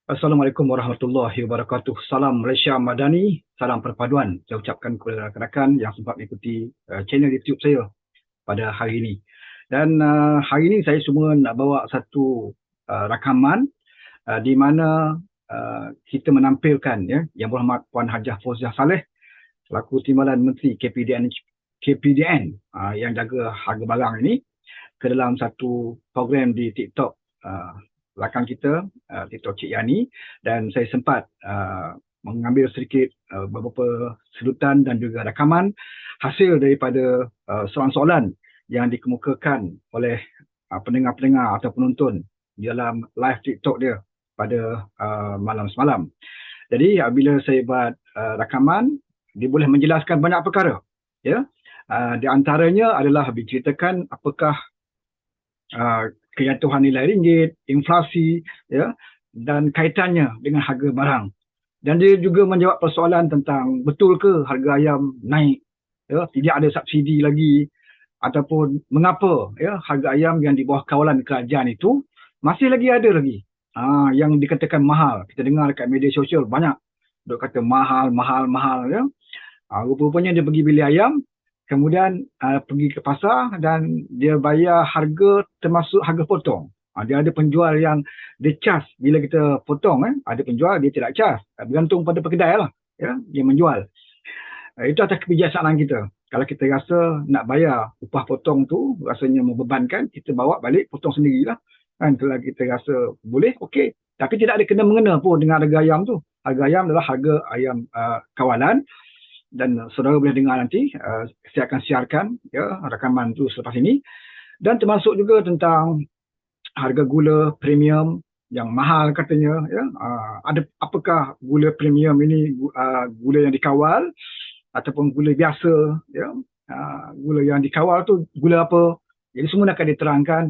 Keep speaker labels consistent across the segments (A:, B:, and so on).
A: Assalamualaikum warahmatullahi wabarakatuh. Salam Malaysia Madani, salam perpaduan. Saya ucapkan kepada rakan-rakan yang sempat mengikuti channel YouTube saya pada hari ini. Dan hari ini saya cuma nak bawa satu rakaman di mana kita menampilkan Yang Berhormat Puan Hajah Fauziah Saleh selaku Timbalan Menteri KPDN yang jaga harga barang ini ke dalam satu program di TikTok rakan kita, TikTok Cik Yani, dan saya sempat mengambil sedikit beberapa sedutan dan juga rakaman hasil daripada soalan-soalan yang dikemukakan oleh pendengar-pendengar atau penonton di dalam live TikTok dia pada malam semalam. Jadi bila saya buat rakaman, dia boleh menjelaskan banyak perkara. Di antaranya adalah diceritakan apakah kejatuhan nilai ringgit, inflasi, dan kaitannya dengan harga barang. Dan dia juga menjawab persoalan tentang betul ke harga ayam naik, tidak ada subsidi lagi, ataupun mengapa harga ayam yang di bawah kawalan kerajaan itu masih lagi ada lagi. Yang dikatakan mahal. Kita dengar dekat media sosial banyak duk kata mahal. Rupanya dia pergi beli ayam, kemudian pergi ke pasar dan dia bayar harga termasuk harga potong. Dia ada penjual yang dia charge bila kita potong. Ada penjual dia tidak charge. Bergantung pada pekedai lah. Dia menjual. Itu atas kebijaksanaan kita. Kalau kita rasa nak bayar upah potong tu rasanya membebankan, kita bawa balik potong sendirilah. Kalau kita rasa boleh, okey. Tapi tidak ada kena-mengena pun dengan harga ayam tu. Harga ayam adalah harga ayam kawalan. Dan saudara boleh dengar nanti, saya akan siarkan rakaman tu selepas ini. Dan termasuk juga tentang harga gula premium yang mahal katanya. Apakah gula premium ini gula yang dikawal ataupun gula biasa? Gula yang dikawal tu gula apa? Jadi semua akan diterangkan,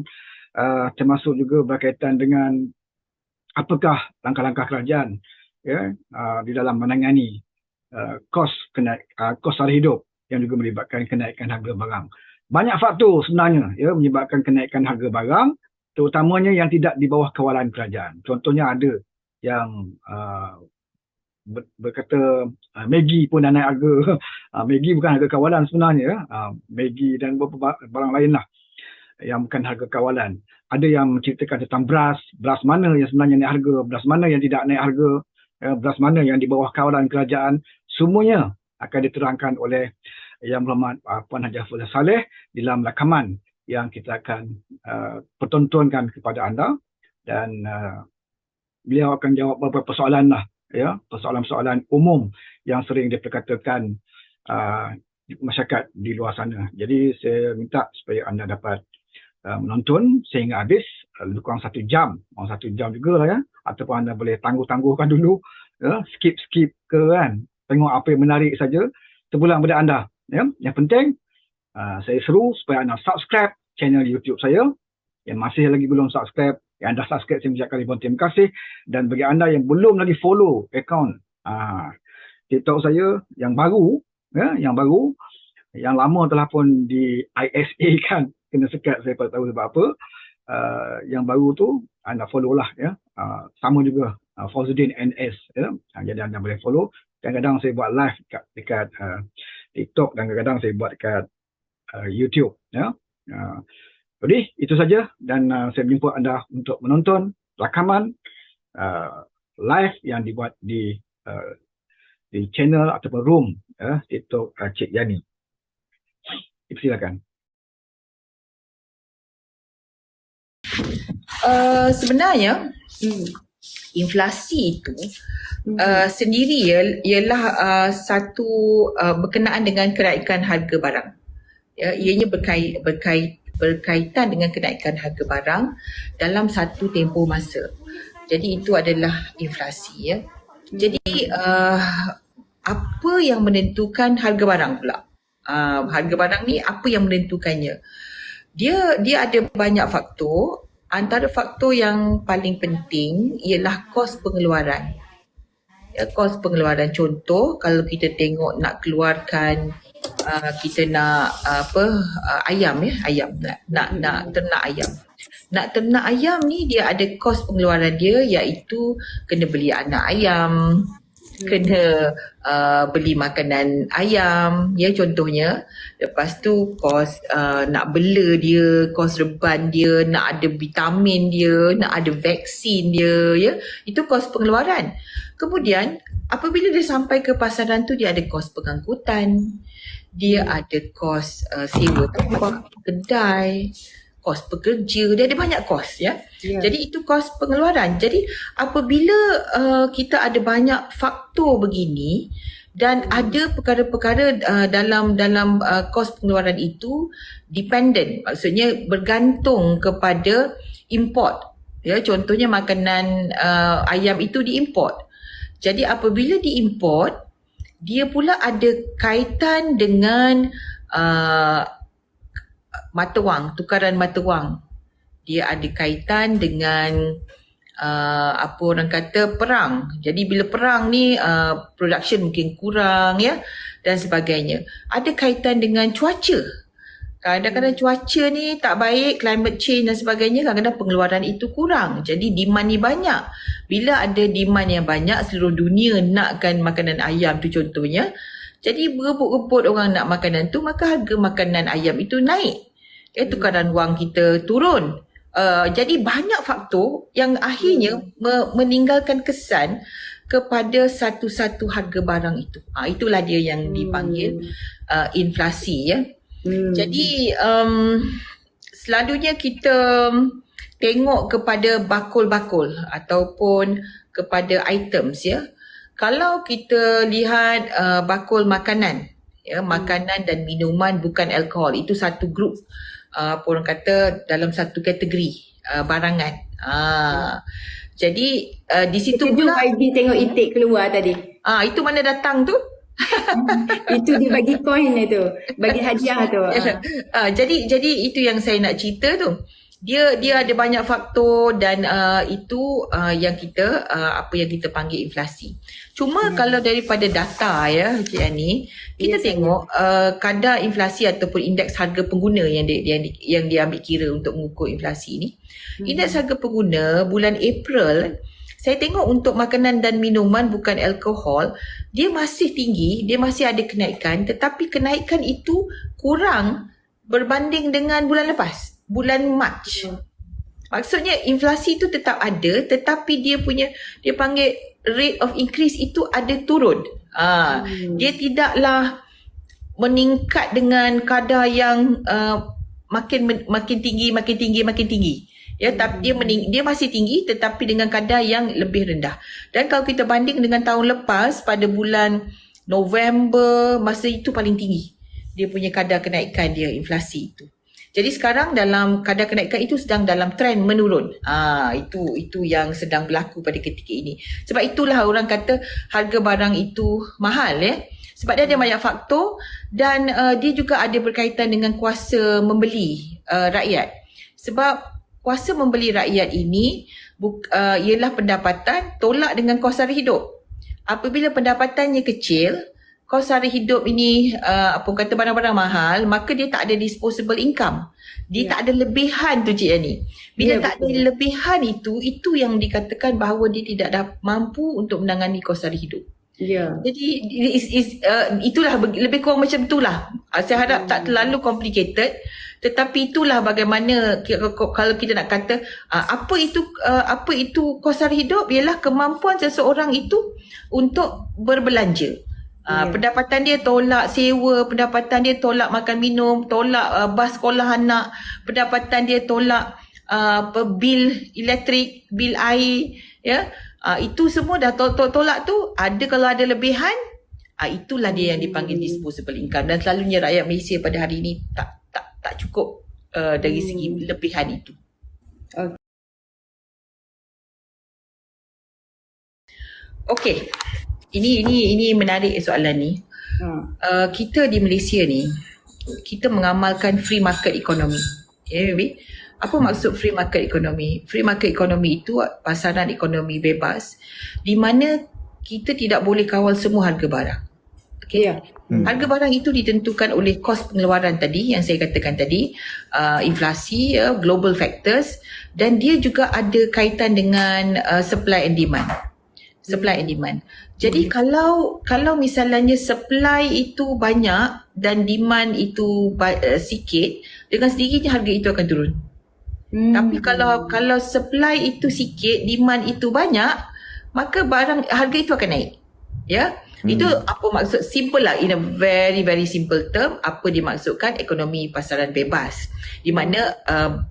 A: termasuk juga berkaitan dengan apakah langkah-langkah kerajaan di dalam menangani kos sara hidup yang juga melibatkan kenaikan harga barang. Banyak faktor sebenarnya menyebabkan kenaikan harga barang, terutamanya yang tidak di bawah kawalan kerajaan. Contohnya ada yang berkata Maggi pun dah naik harga. Maggi bukan harga kawalan sebenarnya. Maggi dan beberapa barang lain lah yang bukan harga kawalan. Ada yang menceritakan tentang beras mana yang sebenarnya naik harga, beras mana yang tidak naik harga, beras mana yang di bawah kawalan kerajaan. Semuanya akan diterangkan oleh Yang Berhormat Puan Hajah Fauziah Saleh dalam rakaman yang kita akan pertontonkan kepada anda, dan beliau akan jawab beberapa persoalan lah, persoalan-persoalan umum yang sering diperkatakan masyarakat di luar sana. Jadi saya minta supaya anda dapat menonton sehingga habis, lebih kurang 1 jam, mau 1 jam juga lah ataupun anda boleh tangguh-tangguhkan dulu, skip ke tengok apa yang menarik saja, terpulang pada anda. Yang penting saya seru supaya anda subscribe channel YouTube saya. Yang masih lagi belum subscribe, yang dah subscribe, saya mengucapkan ribuan terima kasih. Dan bagi anda yang belum lagi follow akaun TikTok saya yang baru, yang lama telah pun di ISA kan, kena sekat, saya tak tahu sebab apa. Yang baru tu anda follow lah sama juga Fauzuddin NS jadi anda boleh follow. Kadang-kadang saya buat live dekat TikTok dan kadang-kadang saya buat dekat YouTube jadi itu saja, dan saya menjemput anda untuk menonton rakaman live yang dibuat di channel ataupun room TikTok Cik Yani. Silakan.
B: Sebenarnya inflasi itu sendiri ialah satu berkenaan dengan kenaikan harga barang. Ianya berkaitan dengan kenaikan harga barang dalam satu tempoh masa. Jadi itu adalah inflasi. Jadi apa yang menentukan harga barang pula? Harga barang ni apa yang menentukannya? Dia ada banyak faktor. Antara faktor yang paling penting ialah kos pengeluaran. Kos pengeluaran, contoh kalau kita tengok nak keluarkan kita nak ayam nak ternak ayam. Nak ternak ayam ni dia ada kos pengeluaran dia, iaitu kena beli anak ayam, kena beli makanan ayam, ya contohnya. Lepas tu kos nak bela dia, kos reban dia, nak ada vitamin dia, nak ada vaksin dia, ya. Itu kos pengeluaran. Kemudian apabila dia sampai ke pasaran tu, dia ada kos pengangkutan, dia ada kos sewa tempat kedai, kos pekerja, dia ada banyak kos, ya. Jadi itu kos pengeluaran. Jadi apabila kita ada banyak faktor begini dan ada perkara-perkara dalam kos pengeluaran itu dependent, maksudnya bergantung kepada import, ya. Contohnya makanan ayam itu diimport. Jadi apabila diimport, dia pula ada kaitan dengan mata wang, tukaran mata wang. Dia ada kaitan dengan apa orang kata perang. Jadi bila perang ni production mungkin kurang, ya, dan sebagainya. Ada kaitan dengan cuaca. Kadang-kadang cuaca ni tak baik, climate change dan sebagainya, kadang-kadang pengeluaran itu kurang. Jadi demand ni banyak. Bila ada demand yang banyak, seluruh dunia nakkan makanan ayam tu contohnya. Jadi berebut-rebut orang nak makanan tu, maka harga makanan ayam itu naik. Tukaran wang kita turun. Jadi banyak faktor yang akhirnya meninggalkan kesan kepada satu-satu harga barang itu. Itulah dia yang dipanggil inflasi, ya. Jadi selalunya kita tengok kepada bakul-bakul ataupun kepada items, ya. Kalau kita lihat bakul makanan, ya, makanan dan minuman bukan alkohol, itu satu grup, apa orang kata, dalam satu kategori barangan. Jadi di situ pula
C: YB tengok itik keluar tadi.
B: Itu mana datang tu?
C: Itu dia bagi koin itu, bagi hadiah tu.
B: Jadi itu yang saya nak cerita tu. Dia ada banyak faktor dan itu yang kita apa yang kita panggil inflasi. Cuma kalau daripada data, ya, Cik Ani, kita tengok kadar inflasi ataupun indeks harga pengguna yang dia ambil kira untuk mengukur inflasi ni. Indeks harga pengguna bulan April, saya tengok untuk makanan dan minuman bukan alkohol, dia masih tinggi, dia masih ada kenaikan, tetapi kenaikan itu kurang berbanding dengan bulan lepas, bulan Mac. Maksudnya inflasi itu tetap ada, tetapi dia panggil rate of increase itu ada turun. Dia tidaklah meningkat dengan kadar yang makin tinggi. Ya, tapi dia masih tinggi tetapi dengan kadar yang lebih rendah. Dan kalau kita banding dengan tahun lepas pada bulan November, masa itu paling tinggi. Dia punya kadar kenaikan dia, inflasi itu. Jadi sekarang dalam kadar kenaikan itu sedang dalam trend menurun. Itu yang sedang berlaku pada ketika ini. Sebab itulah orang kata harga barang itu mahal, ya. Sebab dia ada banyak faktor dan dia juga ada berkaitan dengan kuasa membeli rakyat. Sebab kuasa membeli rakyat ini ialah pendapatan tolak dengan kos sara hidup. Apabila pendapatannya kecil, kos sara hidup ini apa kata barang-barang mahal, maka dia tak ada disposable income. Dia tak ada lebihan tu, Cik Yani. Bila tak ada lebihan itu yang dikatakan bahawa dia tidak mampu untuk menangani kos sara hidup. Jadi itulah lebih kurang macam itulah. Saya harap tak terlalu complicated. Tetapi itulah bagaimana kalau kita nak kata apa itu kos sara hidup, ialah kemampuan seseorang itu untuk berbelanja. Pendapatan dia tolak sewa, pendapatan dia tolak makan minum, tolak bas sekolah anak, pendapatan dia tolak bil elektrik, bil air, ya. Itu semua dah tolak tu. Kalau ada lebihan, itulah dia yang dipanggil disposable income. Dan selalunya rakyat Malaysia pada hari ini tak cukup dari segi lebihan itu. Okey. Ini menarik soalan ni. Kita di Malaysia ni, kita mengamalkan free market economy. Ya, baby. Apa maksud free market economy? Free market economy itu pasaran ekonomi bebas di mana kita tidak boleh kawal semua harga barang. Okay.
C: Ya.
B: Harga barang itu ditentukan oleh kos pengeluaran tadi yang saya katakan tadi, inflasi, global factors, dan dia juga ada kaitan dengan supply and demand. Supply and demand. Jadi kalau misalnya supply itu banyak dan demand itu sikit, dengan sendirinya harga itu akan turun. Tapi kalau supply itu sikit, demand itu banyak, maka harga itu akan naik. Ya. Itu apa maksud, simple lah, in a very very simple term, apa dimaksudkan ekonomi pasaran bebas, di mana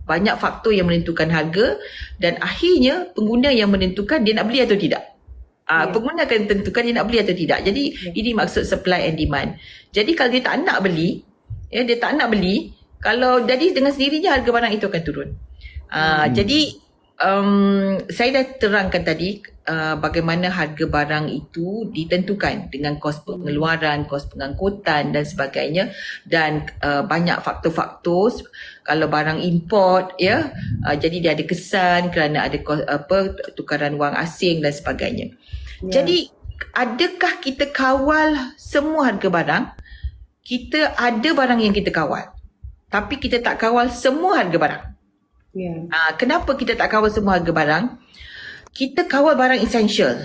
B: banyak faktor yang menentukan harga dan akhirnya pengguna yang menentukan dia nak beli atau tidak. Pengguna akan tentukan dia nak beli atau tidak. Jadi ini maksud supply and demand. Jadi kalau dia tak nak beli, kalau jadi dengan sendirinya harga barang itu akan turun. Jadi saya dah terangkan tadi bagaimana harga barang itu ditentukan dengan kos pengeluaran, kos pengangkutan dan sebagainya, dan banyak faktor-faktor. Kalau barang import, jadi dia ada kesan kerana ada tukaran wang asing dan sebagainya. Jadi adakah kita kawal semua harga barang? Kita ada barang yang kita kawal, tapi kita tak kawal semua harga barang. Kenapa kita tak kawal semua harga barang? Kita kawal barang essential.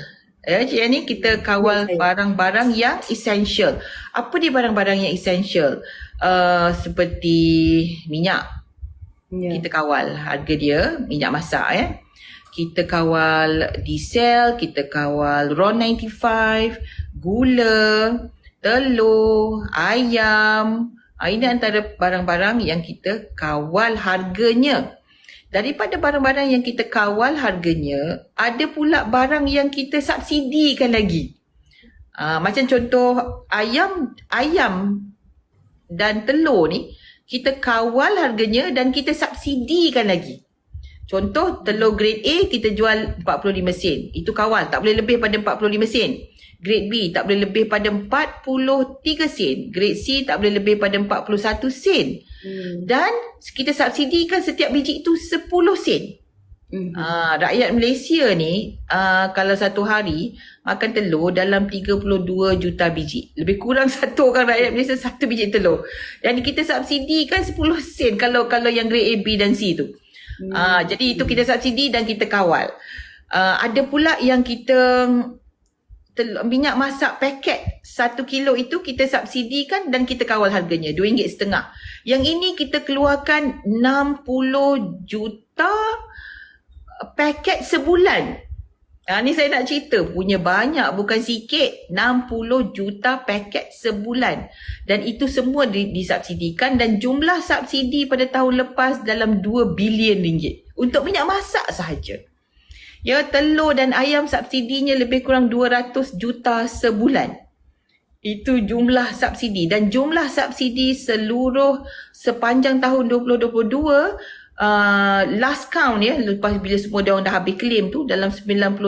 B: Cik Yani, kita kawal barang-barang yang essential. Apa dia barang-barang yang essential? Seperti minyak. Kita kawal harga dia, minyak masak. Kita kawal diesel, kita kawal RON95, gula, telur, ayam. Ini antara barang-barang yang kita kawal harganya. Daripada barang-barang yang kita kawal harganya, ada pula barang yang kita subsidikan lagi. Macam contoh ayam dan telur ni, kita kawal harganya dan kita subsidikan lagi. Contoh telur grade A kita jual 45 sen. Itu kawal, tak boleh lebih pada 45 sen. Grade B tak boleh lebih pada 43 sen. Grade C tak boleh lebih pada 41 sen. Dan kita subsidikan setiap biji itu 10 sen. Rakyat Malaysia ni kalau satu hari makan telur dalam 32 juta biji. Lebih kurang satu orang rakyat Malaysia satu biji telur. Dan kita subsidikan 10 sen kalau yang grade A, B dan C tu. Jadi itu kita subsidi dan kita kawal. Ada pula yang kita minyak masak paket 1 kilo itu kita subsidikan dan kita kawal harganya RM2.5. Yang ini kita keluarkan 60 juta paket sebulan. Ni saya nak cerita, punya banyak bukan sikit, 60 juta paket sebulan. Dan itu semua disubsidikan dan jumlah subsidi pada tahun lepas dalam RM2 bilion untuk minyak masak sahaja. Telur dan ayam subsidinya lebih kurang 200 juta sebulan. Itu jumlah subsidi. Dan jumlah subsidi sepanjang tahun 2022, last count lepas bila semua dia orang dah habis claim tu, dalam 91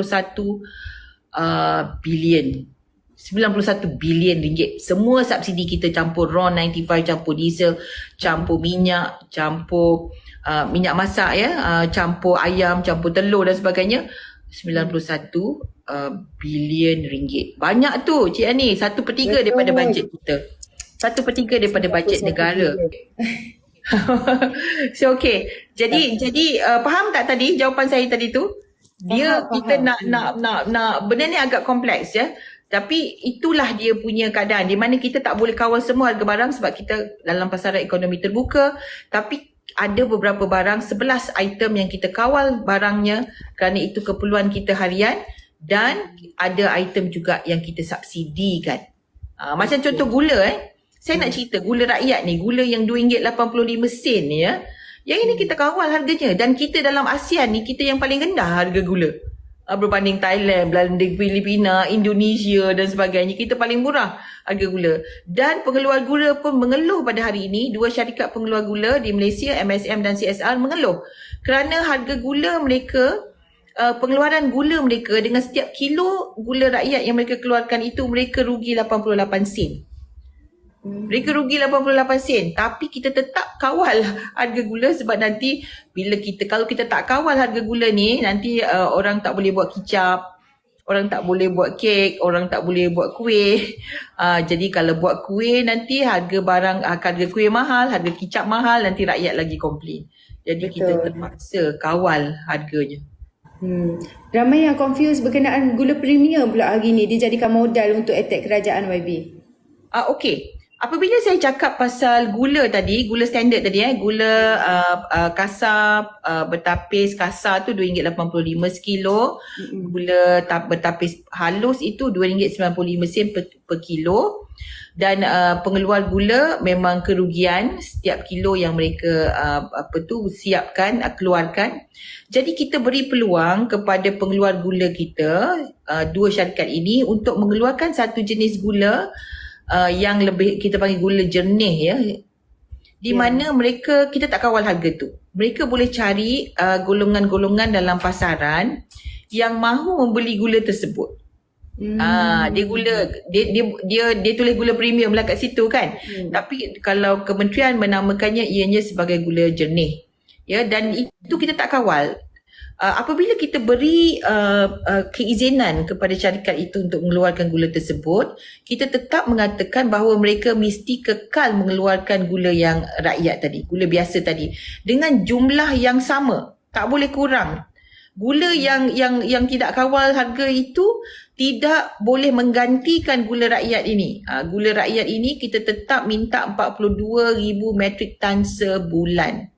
B: bilion. 91 bilion ringgit. Semua subsidi kita campur RON95, campur diesel, campur minyak, campur minyak masak campur ayam, campur telur dan sebagainya. 91 bilion ringgit. Banyak tu Cik Ani, 1/3 daripada bajet kita. 1/3 daripada bajet negara. So okay. Jadi faham tak tadi jawapan saya tadi tu? Kita nak benda ni agak kompleks Tapi itulah dia punya keadaan di mana kita tak boleh kawal semua harga barang sebab kita dalam pasaran ekonomi terbuka. Tapi ada beberapa barang, 11 item yang kita kawal barangnya kerana itu keperluan kita harian, dan ada item juga yang kita subsidikan. Macam contoh gula Saya nak cerita gula rakyat ni, gula yang RM2.85 ni Yang ini kita kawal harganya, dan kita dalam ASEAN ni kita yang paling rendah harga gula. Berbanding Thailand, berbanding Filipina, Indonesia dan sebagainya, kita paling murah harga gula. Dan pengeluar gula pun mengeluh pada hari ini. Dua syarikat pengeluar gula di Malaysia, MSM dan CSR, mengeluh kerana harga gula mereka, pengeluaran gula mereka dengan setiap kilo gula rakyat yang mereka keluarkan itu, mereka rugi 88 sen. Mereka rugi 88 sen. Tapi kita tetap kawal harga gula sebab nanti kalau kita tak kawal harga gula ni, nanti orang tak boleh buat kicap, Orang tak boleh buat kek, orang tak boleh buat kuih. Jadi kalau buat kuih nanti harga kuih mahal, harga kicap mahal, nanti rakyat lagi komplain. Jadi kita terpaksa kawal harganya.
C: Ramai yang confused berkenaan gula premium pula hari ni. Dia jadikan modal untuk attack kerajaan YB.
B: Okey. Apabila saya cakap pasal gula tadi, gula standard tadi gula kasar, bertapis kasar tu RM2.85 sekilo. Gula bertapis halus itu RM2.95 per kilo. Dan pengeluar gula memang kerugian setiap kilo yang mereka siapkan, keluarkan. Jadi kita beri peluang kepada pengeluar gula kita, dua syarikat ini, untuk mengeluarkan satu jenis gula yang lebih kita panggil gula jernih di mana kita tak kawal harga tu. Mereka boleh cari golongan-golongan dalam pasaran yang mahu membeli gula tersebut. Dia tulis gula premium lah kat situ kan. Tapi kalau kementerian menamakannya ianya sebagai gula jernih. Dan itu kita tak kawal. Apabila kita beri keizinan kepada syarikat itu untuk mengeluarkan gula tersebut, kita tetap mengatakan bahawa mereka mesti kekal mengeluarkan gula yang rakyat tadi, gula biasa tadi, dengan jumlah yang sama, tak boleh kurang. Gula yang tidak kawal harga itu tidak boleh menggantikan gula rakyat ini. Gula rakyat ini kita tetap minta 42,000 metrik tan sebulan.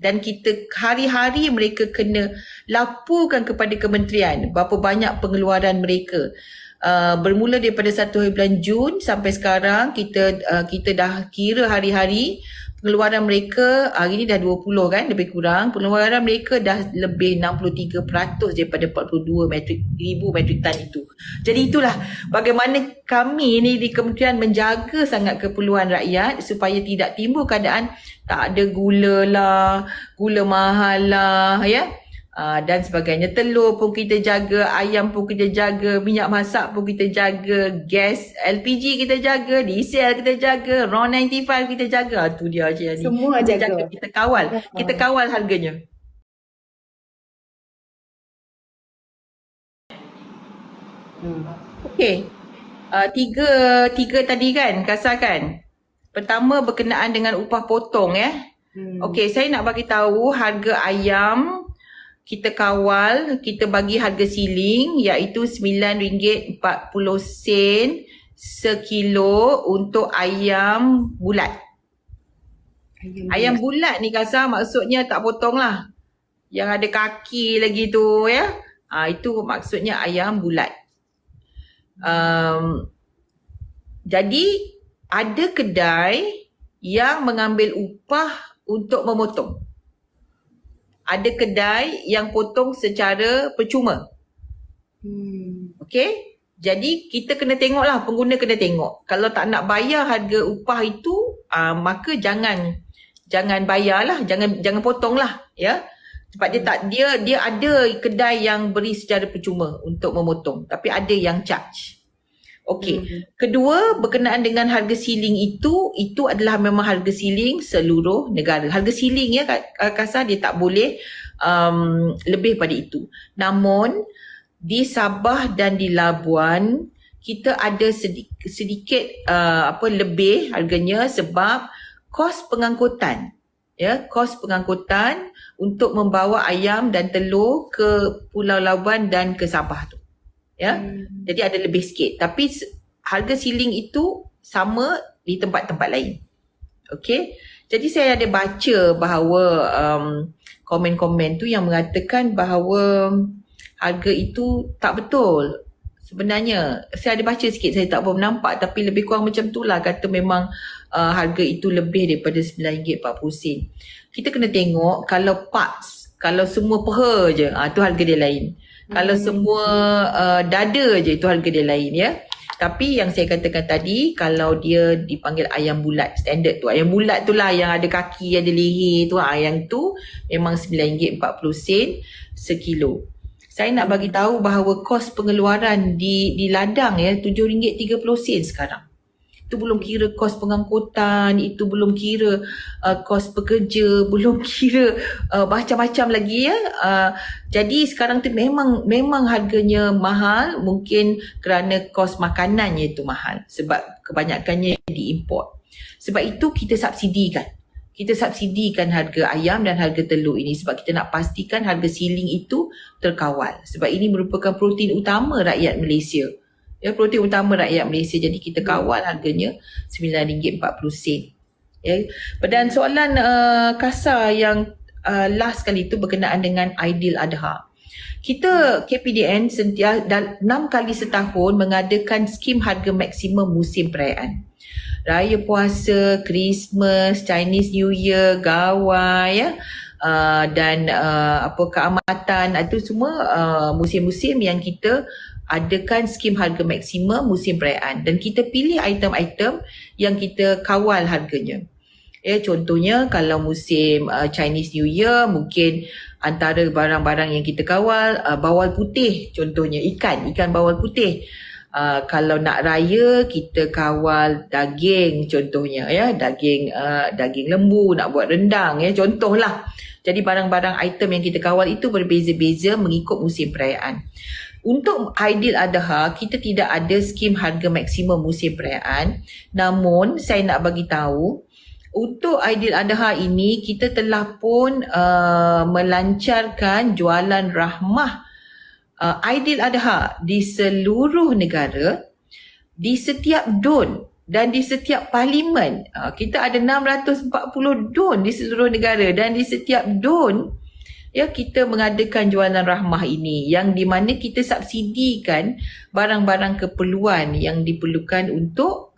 B: Dan kita hari-hari mereka kena laporkan kepada kementerian berapa banyak pengeluaran mereka. Bermula daripada 1 bulan Jun sampai sekarang kita dah kira hari-hari pengeluaran mereka. Hari ni dah 20 kan, lebih kurang. Pengeluaran mereka dah lebih 63% daripada 42,000 metrik tan itu. Jadi itulah bagaimana kami ni di kementerian menjaga sangat keperluan rakyat supaya tidak timbul keadaan tak ada gula lah, gula mahal lah dan sebagainya. Telur pun kita jaga, ayam pun kita jaga, minyak masak pun kita jaga, gas LPG kita jaga, diesel kita jaga, RON 95 kita jaga. Tu dia je ni.
C: Semua
B: kita
C: jaga.
B: Kita kawal. Kita kawal harganya. Okey. Tiga tadi kan, kasar kan? Pertama berkenaan dengan upah potong Okey, saya nak bagi tahu harga ayam kita kawal, kita bagi harga siling iaitu RM9.40 sekilo untuk ayam bulat. Ayam bulat ni kasar maksudnya tak potong lah. Yang ada kaki lagi tu itu maksudnya ayam bulat. Jadi ada kedai yang mengambil upah untuk memotong. Ada kedai yang potong secara percuma. Okey? Jadi kita kena tengoklah, pengguna kena tengok. Kalau tak nak bayar harga upah itu, maka jangan bayarlah, jangan potonglah Sebab dia ada kedai yang beri secara percuma untuk memotong, tapi ada yang charge. Okey. Kedua, berkenaan dengan harga siling itu adalah memang harga siling seluruh negara. Harga siling kasar dia tak boleh lebih pada itu. Namun di Sabah dan di Labuan kita ada sedikit lebih harganya sebab kos pengangkutan. Kos pengangkutan untuk membawa ayam dan telur ke Pulau Labuan dan ke Sabah tu. Jadi ada lebih sikit. Tapi harga siling itu sama di tempat-tempat lain. Okey. Jadi saya ada baca bahawa komen-komen tu yang mengatakan bahawa harga itu tak betul. Sebenarnya saya ada baca sikit, saya tak berapa nampak, tapi lebih kurang macam tu lah, kata memang harga itu lebih daripada RM9.40. Kita kena tengok kalau parts, kalau semua peha je, tu harga dia lain. Kalau semua dada je, itu harga dia lain Tapi yang saya katakan tadi, kalau dia dipanggil ayam bulat standard tu, ayam bulat tu lah yang ada kaki, ada leher tu, yang tu memang RM9.40 sekilo. Saya nak bagi tahu bahawa kos pengeluaran di ladang RM7.30 sekarang. Itu belum kira kos pengangkutan, itu belum kira kos pekerja, belum kira macam-macam lagi ya. Jadi sekarang tu memang harganya mahal, mungkin kerana kos makanannya itu mahal sebab kebanyakannya diimport. Sebab itu kita subsidikan. Kita subsidikan harga ayam dan harga telur ini sebab kita nak pastikan harga siling itu terkawal. Sebab ini merupakan protein utama rakyat Malaysia. Ya, protein utama rakyat Malaysia. Jadi kita kawal harganya RM9.40. Ya. Dan soalan kasar yang last kali itu berkenaan dengan Aidiladha. Kita KPDN sentiasa 6 kali setahun mengadakan skim harga maksimum musim perayaan. Raya Puasa, Christmas, Chinese New Year, Gawai ya. Dan keamatan, itu semua musim-musim yang kita adakan skim harga maksimum musim perayaan dan kita pilih item-item yang kita kawal harganya. Ya, contohnya kalau musim Chinese New Year, mungkin antara barang-barang yang kita kawal bawal putih, contohnya ikan bawal putih. Kalau nak raya kita kawal daging, contohnya ya, daging lembu nak buat rendang ya, contohlah. Jadi barang-barang item yang kita kawal itu berbeza-beza mengikut musim perayaan. Untuk Aidiladha kita tidak ada skim harga maksimum musim perayaan. Namun saya nak bagi tahu untuk Aidiladha ini kita telah pun melancarkan jualan rahmah Aidiladha di seluruh negara, di setiap DUN dan di setiap parlimen. Kita ada 640 DUN di seluruh negara dan di setiap DUN ya kita mengadakan jualan rahmah ini yang di mana kita subsidikan barang-barang keperluan yang diperlukan untuk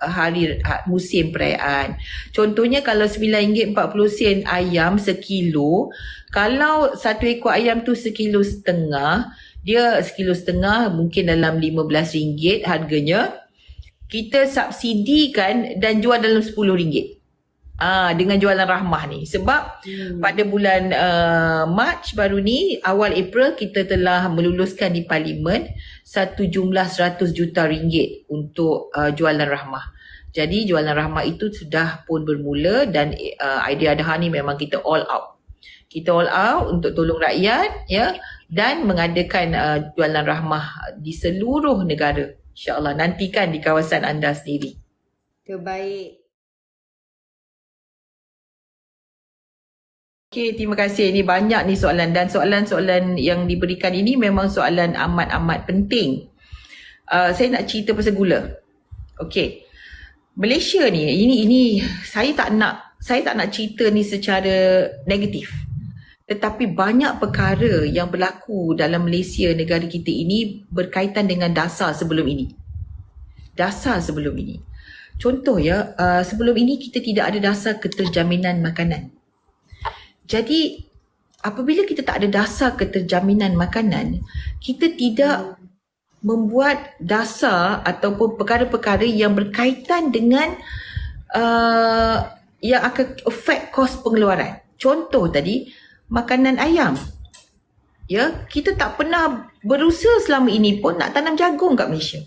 B: musim perayaan. Contohnya kalau RM9.40 ayam sekilo, kalau satu ekor ayam tu sekilo setengah, dia sekilo setengah mungkin dalam RM15 harganya. Kita subsidikan dan jual dalam RM10. Dengan jualan rahmah ni. Sebab pada bulan Mac baru ni, awal April kita telah meluluskan di Parlimen satu jumlah RM100 juta untuk jualan rahmah. Jadi jualan rahmah itu sudah pun bermula dan Aidiladha ni memang kita all out. Kita all out untuk tolong rakyat ya dan mengadakan jualan rahmah di seluruh negara. InsyaAllah nantikan di kawasan anda sendiri.
C: Terbaik.
B: Okey, terima kasih. Ini banyak ni soalan dan soalan-soalan yang diberikan ini memang soalan amat-amat penting. Saya nak cerita pasal gula. Okey. Malaysia ni ini saya tak nak cerita ni secara negatif. Tetapi banyak perkara yang berlaku dalam Malaysia, negara kita ini berkaitan dengan dasar sebelum ini. Contoh ya, sebelum ini kita tidak ada dasar keterjaminan makanan. Jadi apabila kita tak ada dasar keterjaminan makanan, kita tidak membuat dasar ataupun perkara-perkara yang berkaitan dengan yang akan affect kos pengeluaran. Contoh tadi, makanan ayam. Ya, kita tak pernah berusaha selama ini pun nak tanam jagung kat Malaysia.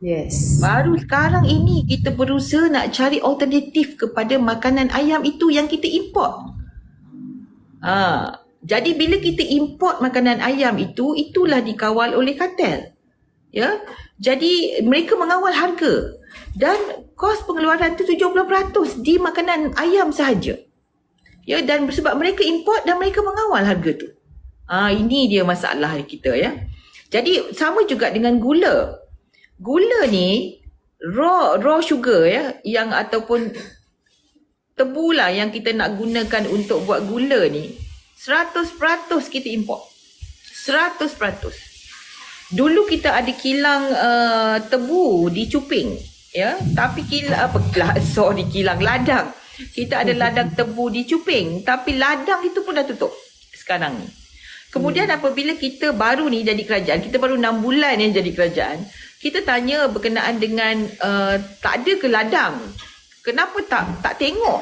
C: Yes.
B: Baru sekarang ini kita berusaha nak cari alternatif kepada makanan ayam itu yang kita import. Jadi bila kita import makanan ayam itu, itulah dikawal oleh kartel. Ya. Jadi mereka mengawal harga dan kos pengeluaran itu 70% di makanan ayam sahaja. Ya, dan sebab mereka import dan mereka mengawal harga tu. Ini dia masalah kita ya. Jadi sama juga dengan gula. Gula ni raw sugar ya, yang ataupun tebu lah yang kita nak gunakan untuk buat gula ni 100% kita import. 100%. Dulu kita ada kilang tebu di Cuping ya, tapi kilang ladang. Kita ada ladang tebu di Cuping, tapi ladang itu pun dah tutup sekarang ni. Kemudian apabila kita baru ni jadi kerajaan, kita baru 6 bulan yang jadi kerajaan, kita tanya berkenaan dengan tak ada ke ladang? Kenapa tak tengok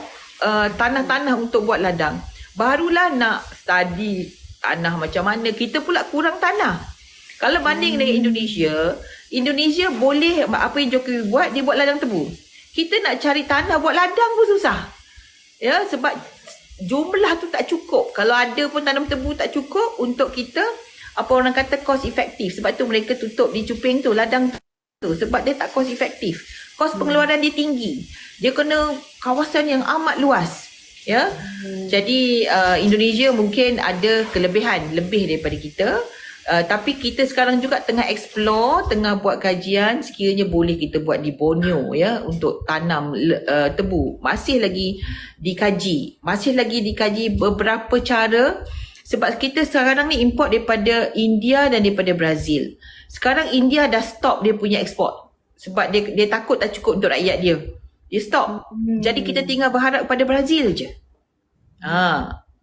B: tanah-tanah untuk buat ladang? Barulah nak study tanah macam mana, kita pula kurang tanah. Kalau banding dengan Indonesia boleh apa yang Jokowi buat, dia buat ladang tebu. kita nak cari tanah buat ladang pun susah. Ya, sebab jumlah tu tak cukup. Kalau ada pun tanam tebu tak cukup untuk kita, apa orang kata, cost efektif. Sebab tu mereka tutup di Cuping tu, ladang tu. Sebab dia tak cost efektif. Kos pengeluaran dia tinggi. Dia kena kawasan yang amat luas. Ya. Jadi Indonesia mungkin ada kelebihan lebih daripada kita. Tapi kita sekarang juga tengah explore, tengah buat kajian sekiranya boleh kita buat di Borneo ya untuk tanam tebu. Masih lagi dikaji beberapa cara, sebab kita sekarang ni import daripada India dan daripada Brazil. Sekarang India dah stop dia punya ekspor sebab dia takut tak cukup untuk rakyat dia. Dia stop. Jadi kita tinggal berharap pada Brazil je.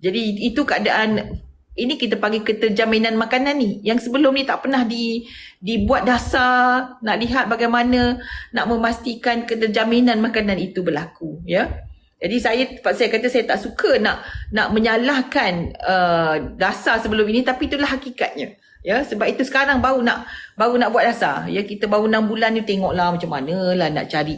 B: Jadi itu keadaan. Ini kita panggil keterjaminan makanan ni. Yang sebelum ni tak pernah dibuat dasar, nak lihat bagaimana nak memastikan keterjaminan makanan itu berlaku. Ya. Jadi saya kata saya tak suka nak menyalahkan dasar sebelum ini, tapi itulah hakikatnya. Ya, sebab itu sekarang baru nak buat dasar. Ya, kita baru 6 bulan ni tengoklah macam manalah nak cari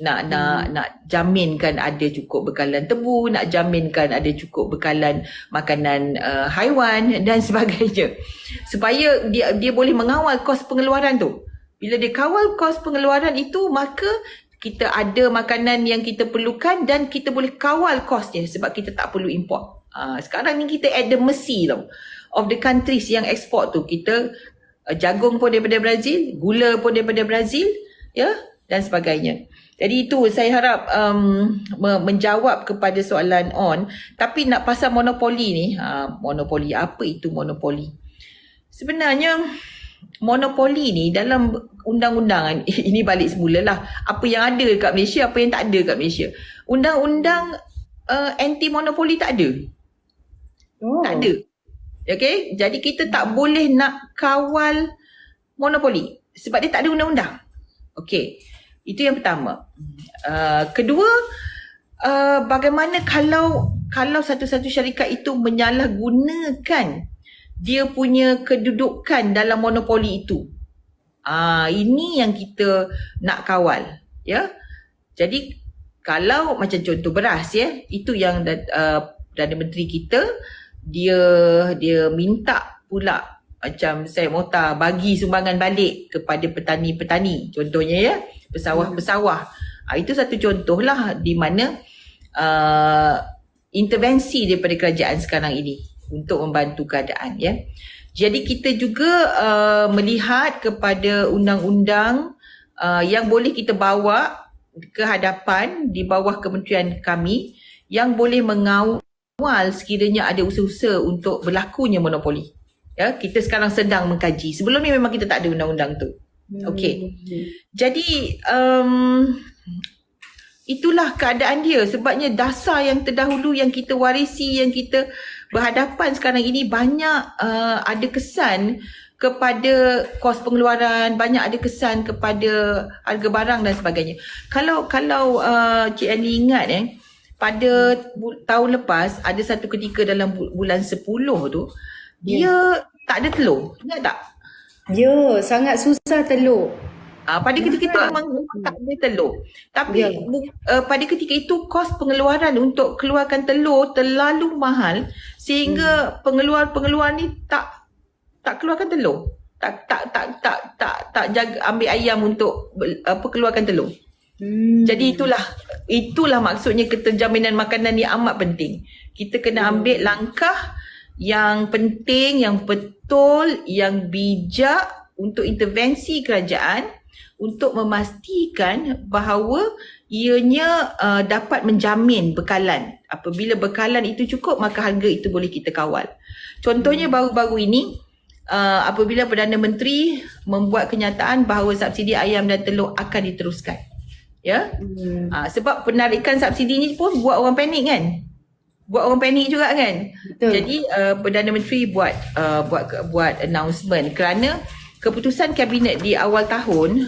B: nak jaminkan ada cukup bekalan tebu, nak jaminkan ada cukup bekalan makanan haiwan dan sebagainya. Supaya dia boleh mengawal kos pengeluaran tu. Bila dia kawal kos pengeluaran itu, maka kita ada makanan yang kita perlukan dan kita boleh kawal kos dia sebab kita tak perlu import. Sekarang ni kita at the mercy tau of the countries yang export tu. Kita jagung pun daripada Brazil, gula pun daripada Brazil, ya, dan sebagainya. Jadi itu saya harap menjawab kepada soalan On. Tapi nak pasal monopoli ni, monopoli, apa itu monopoli? Sebenarnya monopoli ni dalam undang-undang, ini balik semula lah, apa yang ada kat Malaysia, apa yang tak ada kat Malaysia. Undang-undang anti monopoli tak ada. Tak ada. Okay, jadi kita tak boleh nak kawal monopoli sebab dia tak ada undang-undang. Okay, itu yang pertama. Kedua, bagaimana kalau satu-satu syarikat itu menyalahgunakan dia punya kedudukan dalam monopoli itu. Ini yang kita nak kawal, ya. Jadi kalau macam contoh beras, ya, itu yang Perdana Menteri kita dia minta pula macam saya Mota bagi sumbangan balik kepada petani-petani, contohnya, ya, pesawah-pesawah. Itu satu contohlah di mana intervensi daripada kerajaan sekarang ini untuk membantu keadaan, ya. Jadi kita juga melihat kepada undang-undang yang boleh kita bawa ke hadapan di bawah kementerian kami yang boleh mengawal sekiranya ada usaha-usaha untuk berlakunya monopoli. Ya, kita sekarang sedang mengkaji. Sebelum ni memang kita tak ada undang-undang tu. Okey. Jadi itulah keadaan dia. Sebabnya dasar yang terdahulu yang kita warisi, yang kita berhadapan sekarang ini banyak ada kesan kepada kos pengeluaran, banyak ada kesan kepada harga barang dan sebagainya. Kalau Cik Annie ingat, pada tahun lepas ada satu ketika dalam bulan 10 tu, dia tak ada telur. Ingat tak?
C: Ya, sangat susah telur.
B: Pada ketika itu memang tak ada telur. Tapi pada ketika itu kos pengeluaran untuk keluarkan telur terlalu mahal sehingga pengeluar ni tak keluarkan telur. Tak jaga ambil ayam untuk keluarkan telur. Jadi itulah maksudnya keterjaminan makanan ni amat penting. Kita kena ambil langkah yang penting, yang betul, yang bijak untuk intervensi kerajaan untuk memastikan bahawa ianya dapat menjamin bekalan. Apabila bekalan itu cukup, maka harga itu boleh kita kawal. Contohnya baru-baru ini, apabila Perdana Menteri membuat kenyataan bahawa subsidi ayam dan telur akan diteruskan. Ya, sebab penarikan subsidi ni pun buat orang panik kan. Buat orang panik juga kan. Betul. Jadi Perdana Menteri buat announcement kerana keputusan kabinet di awal tahun,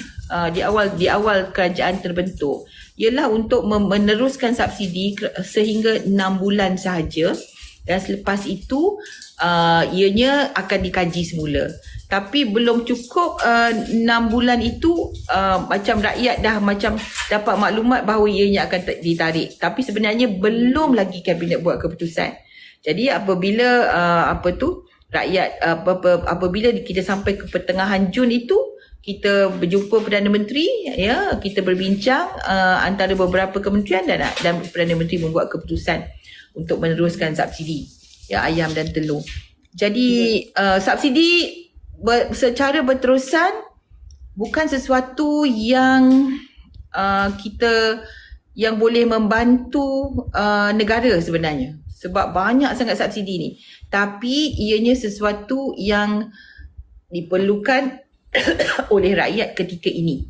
B: di awal kerajaan terbentuk ialah untuk meneruskan subsidi sehingga 6 bulan sahaja, dan selepas itu ianya akan dikaji semula. tapi belum cukup 6 bulan itu macam rakyat dah macam dapat maklumat bahawa ianya akan ditarik. Tapi sebenarnya belum lagi kabinet buat keputusan. Jadi apabila rakyat apabila kita sampai ke pertengahan Jun itu, kita berjumpa Perdana Menteri, ya, kita berbincang antara beberapa kementerian dan Perdana Menteri membuat keputusan untuk meneruskan subsidi, ya, ayam dan telur. Jadi subsidi secara berterusan bukan sesuatu yang yang boleh membantu negara sebenarnya, sebab banyak sangat subsidi ni. Tapi ianya sesuatu yang diperlukan oleh rakyat ketika ini.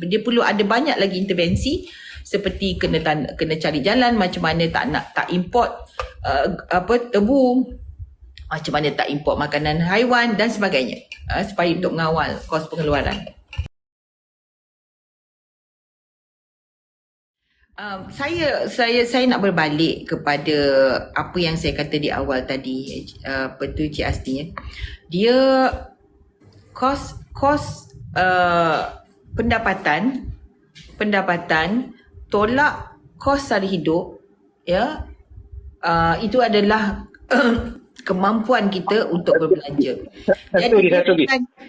B: Dia perlu ada banyak lagi intervensi, seperti kena cari jalan macam mana tak import tebu, macam mana tak import makanan haiwan dan sebagainya, supaya untuk mengawal kos pengeluaran. Saya nak berbalik kepada apa yang saya kata di awal tadi, betul Cik Asti, ya. Dia kos pendapatan tolak kos sara hidup, ya, itu adalah kemampuan kita untuk berbelanja.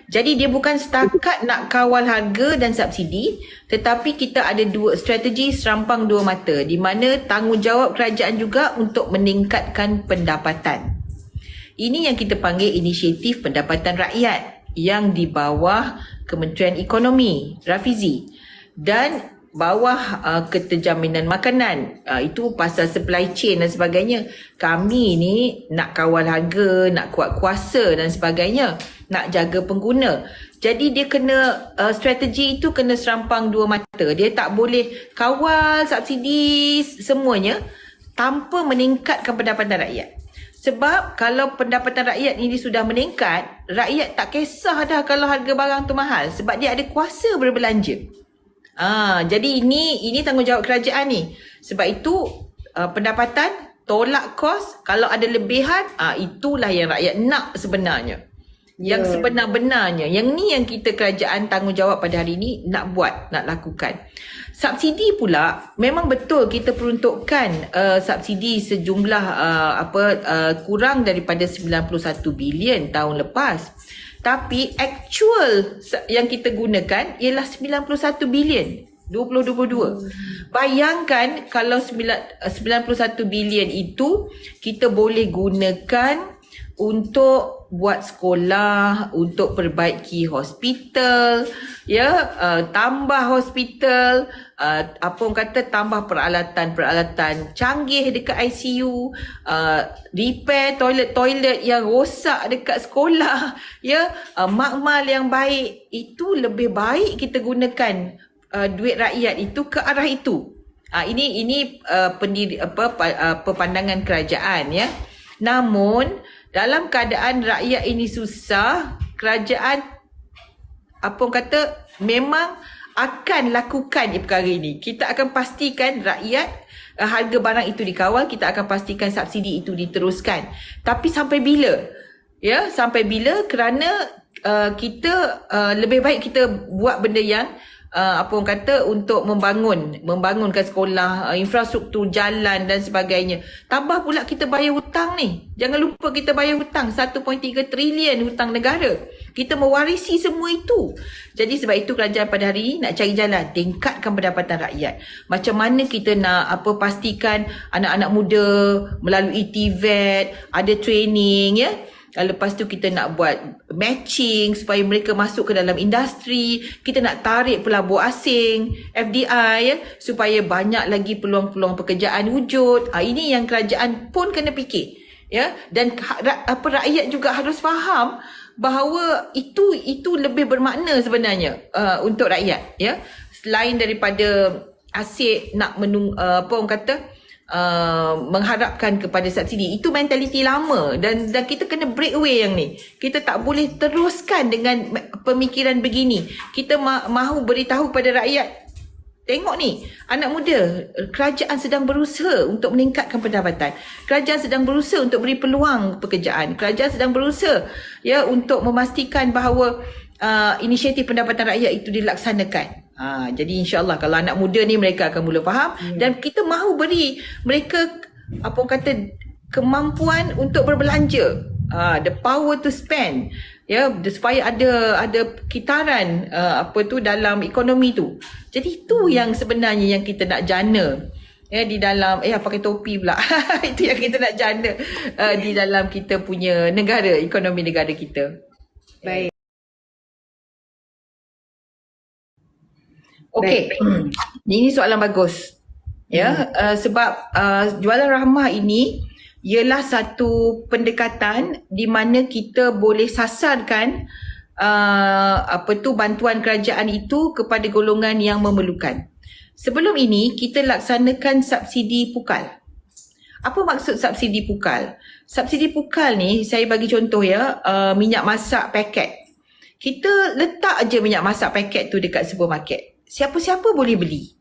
B: Jadi dia bukan setakat nak kawal harga dan subsidi, tetapi kita ada strategi serampang dua mata, di mana tanggungjawab kerajaan juga untuk meningkatkan pendapatan. Ini yang kita panggil inisiatif pendapatan rakyat yang di bawah Kementerian Ekonomi, Rafizi, dan bawah keterjaminan makanan. Itu pasal supply chain dan sebagainya. Kami ni nak kawal harga, nak kuat kuasa dan sebagainya, nak jaga pengguna. Jadi dia kena strategi itu kena serampang dua mata. Dia tak boleh kawal subsidi semuanya tanpa meningkatkan pendapatan rakyat. Sebab kalau pendapatan rakyat ini sudah meningkat, rakyat tak kisah dah kalau harga barang tu mahal, sebab dia ada kuasa berbelanja. Jadi ini tanggungjawab kerajaan ni. Sebab itu pendapatan, tolak kos, kalau ada lebihan, itulah yang rakyat nak sebenarnya. Yang sebenar-benarnya. Yang ni yang kita kerajaan tanggungjawab pada hari ini nak buat, nak lakukan. Subsidi pula, memang betul kita peruntukkan subsidi sejumlah kurang daripada 91 bilion tahun lepas. Tapi actual yang kita gunakan ialah 91 bilion 2022. Bayangkan kalau 91 bilion itu kita boleh gunakan untuk buat sekolah, untuk perbaiki hospital, ya, tambah hospital, tambah peralatan canggih dekat ICU, repair toilet yang rosak dekat sekolah, ya, makmal yang baik. Itu lebih baik kita gunakan duit rakyat itu ke arah itu. Ini pandangan kerajaan, ya. Namun dalam keadaan rakyat ini susah, kerajaan memang akan lakukan perkara ini. Kita akan pastikan rakyat, harga barang itu dikawal, kita akan pastikan subsidi itu diteruskan. Tapi sampai bila? Ya, sampai bila? Kerana kita lebih baik kita buat benda yang untuk membangunkan sekolah, infrastruktur jalan dan sebagainya. Tambah pula kita bayar hutang ni. Jangan lupa kita bayar hutang, 1.3 trilion hutang negara. Kita mewarisi semua itu. Jadi sebab itu kerajaan pada hari ini nak cari jalan tingkatkan pendapatan rakyat. Macam mana kita nak pastikan anak-anak muda melalui TVET, ada training, ya. Lepas tu kita nak buat matching supaya mereka masuk ke dalam industri. Kita nak tarik pelabur asing, FDI, ya, supaya banyak lagi peluang-peluang pekerjaan wujud. Ini yang kerajaan pun kena fikir, ya. Dan rakyat juga harus faham bahawa itu lebih bermakna sebenarnya untuk rakyat, ya. Selain daripada asyik nak mengharapkan kepada subsidi. Itu mentaliti lama dan kita kena break away yang ni. Kita tak boleh teruskan dengan pemikiran begini. Kita mahu beritahu kepada rakyat Tengok ni, anak muda, kerajaan sedang berusaha untuk meningkatkan pendapatan. Kerajaan sedang berusaha untuk beri peluang pekerjaan. Kerajaan sedang berusaha ya untuk memastikan bahawa inisiatif pendapatan rakyat itu dilaksanakan. Jadi insya-Allah kalau anak muda ni mereka akan mula faham dan kita mahu beri mereka apa orang kata kemampuan untuk berbelanja. The power to spend. Ya, supaya ada kitaran dalam ekonomi tu. Jadi itu yang sebenarnya yang kita nak jana ya di dalam pakai topi pula. Itu yang kita nak jana di dalam kita punya negara, ekonomi negara kita.
C: Baik.
B: Okey. Ini soalan bagus. Ya, sebab jualan rahmah ini ialah satu pendekatan di mana kita boleh sasarkan bantuan kerajaan itu kepada golongan yang memerlukan. Sebelum ini kita laksanakan subsidi pukal. Apa maksud subsidi pukal? Subsidi pukal ni saya bagi contoh ya, minyak masak paket. Kita letak aje minyak masak paket tu dekat supermarket. Siapa-siapa boleh beli.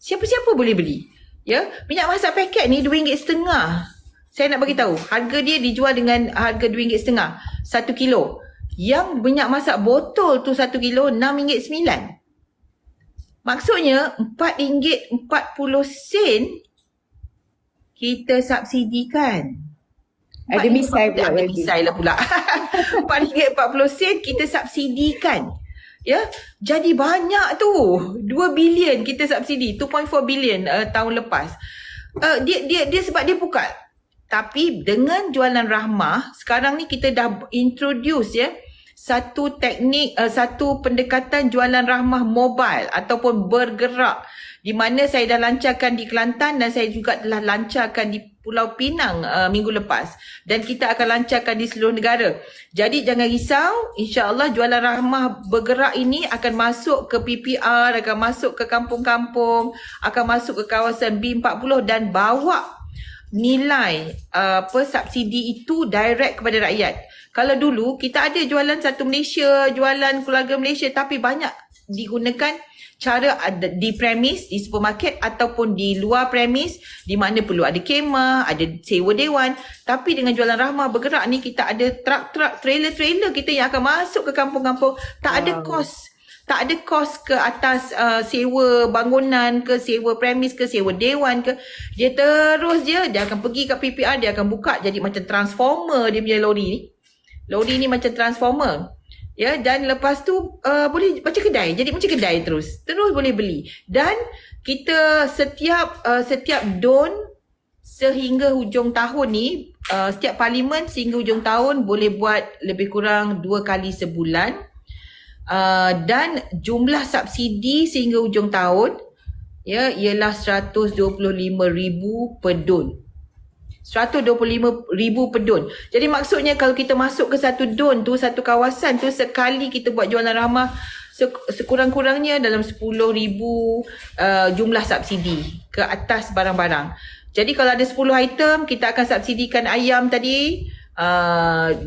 B: Siapa-siapa boleh beli. Ya, minyak masak paket ni RM2.50. Saya nak bagi tahu, harga dia dijual dengan harga RM2.50 1 kilo. Yang minyak masak botol tu 1 kilo RM6.9. Maksudnya RM4.40 kita subsidikan.
C: Ada misai pula.
B: Ada misai lah pula. RM4.40 kita subsidikan. Ya, jadi banyak tu. 2 bilion kita subsidi, 2.4 bilion tahun lepas. Dia sebab dia pukal. Tapi dengan jualan rahmah, sekarang ni kita dah introduce ya satu teknik, satu pendekatan jualan rahmah mobile ataupun bergerak, di mana saya dah lancarkan di Kelantan dan saya juga telah lancarkan di Pulau Pinang minggu lepas, dan kita akan lancarkan di seluruh negara. Jadi jangan risau, insya-Allah jualan rahmah bergerak ini akan masuk ke PPR, akan masuk ke kampung-kampung, akan masuk ke kawasan B40 dan bawa nilai subsidi itu direct kepada rakyat. Kalau dulu kita ada jualan Satu Malaysia, jualan Keluarga Malaysia, tapi banyak digunakan cara ada di premis, di supermarket ataupun di luar premis, di mana perlu ada kemah, ada sewa dewan. Tapi dengan jualan rahmah bergerak ni kita ada truk-truk, trailer-trailer kita yang akan masuk ke kampung-kampung. Tak ada kos. Tak ada kos ke atas sewa bangunan ke, sewa premis ke, sewa dewan ke. Dia terus dia akan pergi kat PPR, dia akan buka jadi macam transformer dia punya lori ni. Lori ni macam transformer. Ya, dan lepas tu boleh macam kedai. Jadi macam kedai terus boleh beli. Dan kita setiap don sehingga hujung tahun ni, setiap parlimen sehingga hujung tahun boleh buat lebih kurang 2 kali sebulan. Dan jumlah subsidi sehingga hujung tahun ya ialah 125,000 per don. 125,000 per don. Jadi maksudnya kalau kita masuk ke satu don tu, satu kawasan tu, sekali kita buat jualan rahmah sekurang-kurangnya dalam 10,000 jumlah subsidi ke atas barang-barang. Jadi kalau ada 10 item, kita akan subsidikan ayam tadi,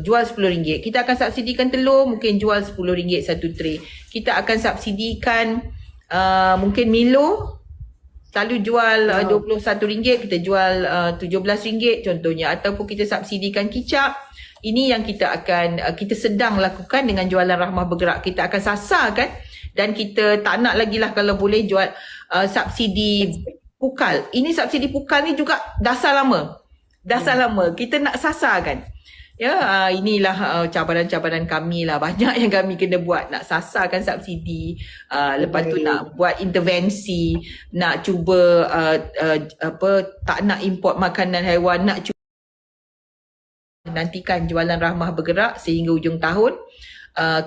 B: jual RM10. Kita akan subsidikan telur, mungkin jual RM10 satu tray. Kita akan subsidikan mungkin Milo, selalu jual RM21, kita jual RM17 contohnya. Ataupun kita subsidikan kicap. Ini yang kita sedang lakukan dengan jualan rahmah bergerak. Kita akan sasarkan dan kita tak nak lagi lah kalau boleh jual subsidi pukal. Ini subsidi pukal ni juga dasar lama. Lama. Kita nak sasarkan. Ya, inilah cabaran-cabaran kami lah. Banyak yang kami kena buat. Nak sasarkan subsidi. Lepas tu nak buat intervensi. Nak cuba tak nak import makanan haiwan. Nak cuba nantikan jualan rahmah bergerak sehingga hujung tahun.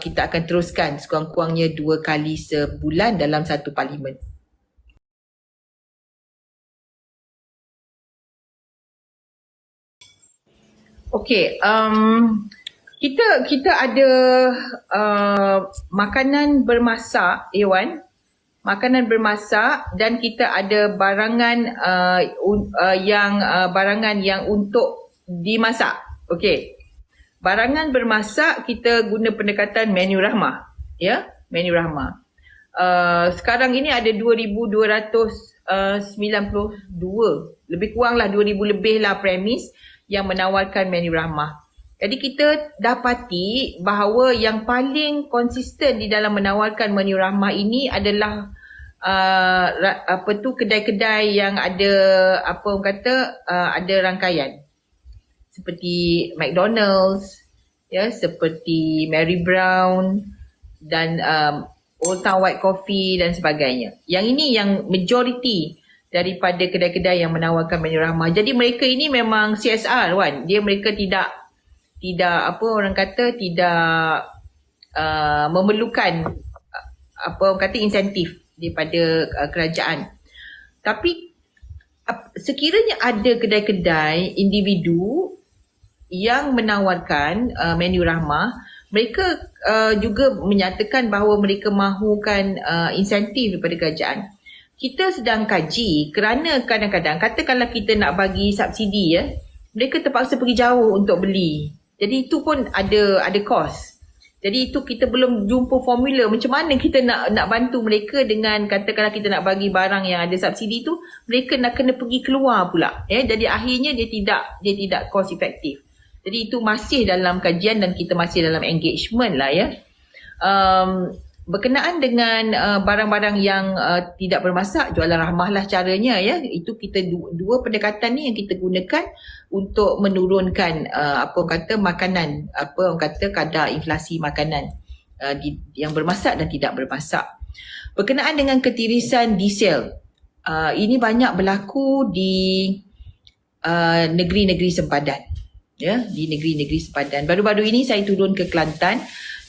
B: Kita akan teruskan sekurang-kurangnya 2 kali sebulan dalam satu parlimen. Okey, kita ada makanan bermasak, Iwan. Makanan bermasak, dan kita ada barangan yang untuk dimasak. Okey. Barangan bermasak kita guna pendekatan menu rahmah, ya, menu rahmah. Sekarang ini ada 2,292, lebih kurang lah 2,000 lebih lah premis yang menawarkan menu rahmah. Jadi kita dapati bahawa yang paling konsisten di dalam menawarkan menu rahmah ini adalah kedai-kedai yang ada ada rangkaian seperti McDonald's, ya, seperti Mary Brown dan Old Town White Coffee dan sebagainya. Yang ini yang majoriti daripada kedai-kedai yang menawarkan menu rahmah. Jadi mereka ini memang CSR, Wan. Mereka tidak memerlukan insentif daripada kerajaan. Tapi sekiranya ada kedai-kedai individu yang menawarkan menu rahmah, mereka juga menyatakan bahawa mereka mahukan insentif daripada kerajaan. Kita sedang kaji kerana kadang-kadang katakanlah kita nak bagi subsidi, ya, mereka terpaksa pergi jauh untuk beli. Jadi itu pun ada kos. Jadi itu kita belum jumpa formula macam mana kita nak bantu mereka dengan katakanlah kita nak bagi barang yang ada subsidi tu, mereka nak kena pergi keluar pula. Ya, jadi akhirnya dia tidak cost efektif. Jadi itu masih dalam kajian dan kita masih dalam engagement lah, ya. Berkenaan dengan barang-barang yang tidak bermasak, jualan rahmah lah caranya, ya. Itu kita dua pendekatan ni yang kita gunakan untuk menurunkan makanan, kadar inflasi makanan yang bermasak dan tidak bermasak. Berkenaan dengan ketirisan diesel, ini banyak berlaku di negeri-negeri sempadan, ya, di negeri-negeri sempadan. Baru-baru ini saya turun ke Kelantan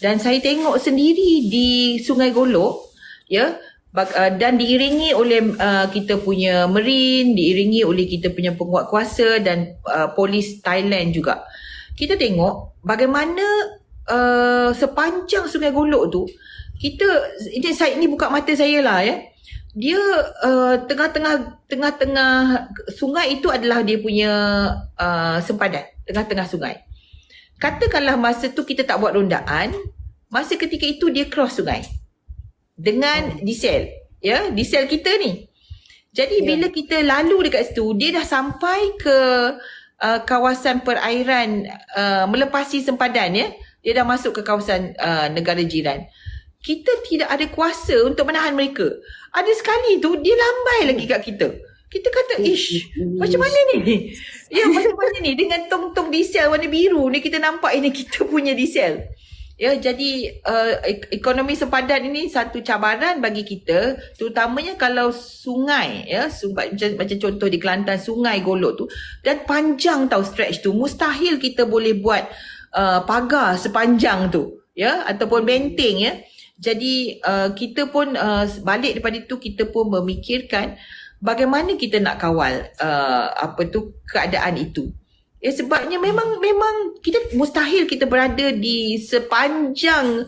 B: dan saya tengok sendiri di Sungai Golok, ya, dan diiringi oleh kita punya Marine, diiringi oleh kita punya penguat kuasa dan polis Thailand juga. Kita tengok bagaimana sepanjang Sungai Golok tu, ini buka mata saya lah, ya. Dia tengah-tengah sungai itu adalah dia punya sempadan, tengah-tengah sungai. Katakanlah masa tu kita tak buat rondaan, masa ketika itu dia cross sungai dengan diesel, ya, diesel kita ni. Jadi bila kita lalu dekat situ, dia dah sampai ke kawasan perairan melepasi sempadan, ya. Dia dah masuk ke kawasan negara jiran. Kita tidak ada kuasa untuk menahan mereka. Ada sekali tu dia lambai lagi kat kita. Kita kata, macam mana ni? Ya, macam mana ni? Dengan tong-tong diesel warna biru ni kita nampak ini kita punya diesel. Ya, jadi ekonomi sempadan ini satu cabaran bagi kita, terutamanya kalau sungai, ya, macam contoh di Kelantan, Sungai Golok tu, dan panjang tau stretch tu, mustahil kita boleh buat pagar sepanjang tu, ya, ataupun benteng, ya. Jadi kita pun balik daripada itu, kita pun memikirkan bagaimana kita nak kawal keadaan itu. Ya, sebabnya memang kita mustahil kita berada di sepanjang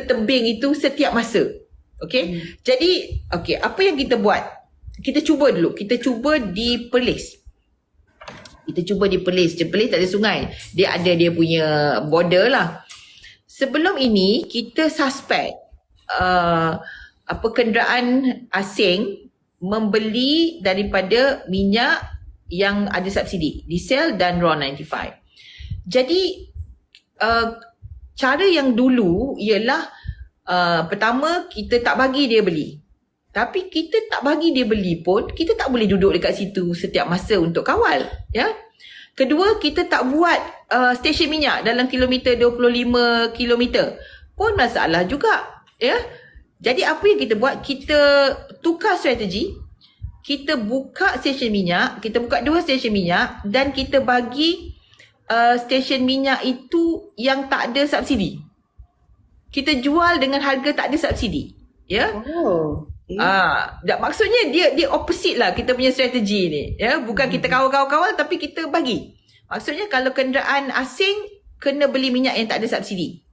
B: tebing itu setiap masa. Okey. Jadi apa yang kita buat? Kita cuba dulu. Kita cuba di Perlis. Perlis tak ada sungai. Dia ada dia punya border lah. Sebelum ini kita suspek kenderaan asing membeli daripada minyak yang ada subsidi, diesel dan RON95. Jadi cara yang dulu ialah pertama kita tak bagi dia beli. Tapi kita tak bagi dia beli pun, kita tak boleh duduk dekat situ setiap masa untuk kawal, ya. Kedua, kita tak buat stesen minyak dalam kilometer 25 kilometer pun masalah juga, ya. Jadi apa yang kita buat? Kita tukar strategi. Kita buka stesen minyak, kita buka 2 stesen minyak dan kita bagi stesen minyak itu yang tak ada subsidi. Kita jual dengan harga tak ada subsidi, ya. Maksudnya dia opposite lah kita punya strategi ni, ya. Bukan kita kawal-kawal tapi kita bagi. Maksudnya kalau kenderaan asing kena beli minyak yang tak ada subsidi.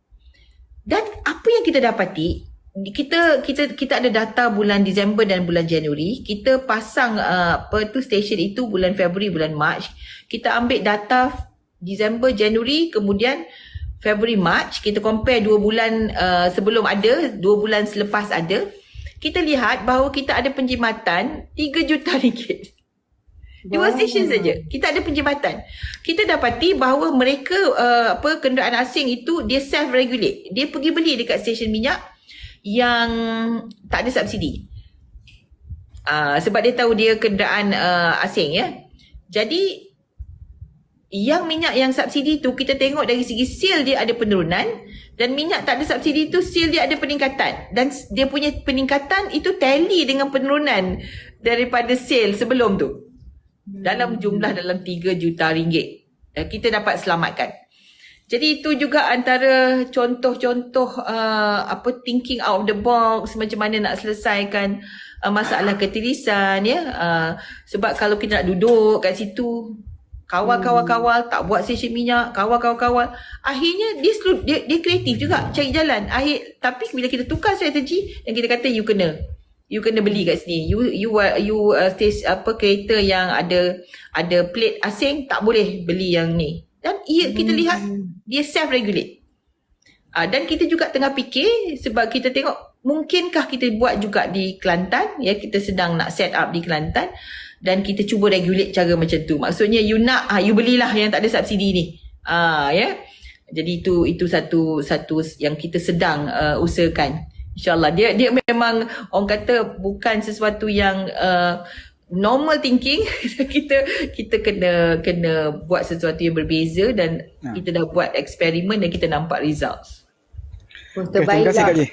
B: Dan apa yang kita dapati, kita ada data bulan Disember dan bulan Januari. Kita pasang stesen itu bulan Februari, bulan Mac. Kita ambil data Disember, Januari, kemudian February, March, kita compare 2 bulan sebelum ada, 2 bulan selepas ada, kita lihat bahawa kita ada penjimatan 3 juta ringgit. 2 stesen saja. Kita ada penjimatan. Kita dapati bahawa mereka kenderaan asing itu dia self-regulate. Dia pergi beli dekat stesen minyak yang tak ada subsidi. Sebab dia tahu dia kenderaan asing ya. Jadi yang minyak yang subsidi tu kita tengok dari segi sale dia ada penurunan, dan minyak tak ada subsidi tu sale dia ada peningkatan, dan dia punya peningkatan itu tally dengan penurunan daripada sale sebelum tu. Dalam jumlah dalam 3 juta ringgit. Kita dapat selamatkan. Jadi itu juga antara contoh-contoh thinking out of the box, macam mana nak selesaikan masalah ketirisan ya. Sebab kalau kita nak duduk kat situ kawal-kawal tak buat stesen minyak, kawal-kawal, akhirnya dia kreatif juga cari jalan. Tapi bila kita tukar strategi yang kita kata you kena beli kat sini. Kereta yang ada plate asing tak boleh beli yang ni. Dan kita lihat dia self-regulate. Dan kita juga tengah fikir sebab kita tengok mungkinkah kita buat juga di Kelantan ya, kita sedang nak set up di Kelantan dan kita cuba regulate cara macam tu. Maksudnya you belilah yang tak ada subsidi ni. Ya. Jadi itu satu yang kita sedang usahakan. InsyaAllah dia memang orang kata bukan sesuatu yang normal thinking. kita kena buat sesuatu yang berbeza dan kita dah buat eksperimen dan kita nampak results.
C: Terbaik
D: terima kasih Kak Ji.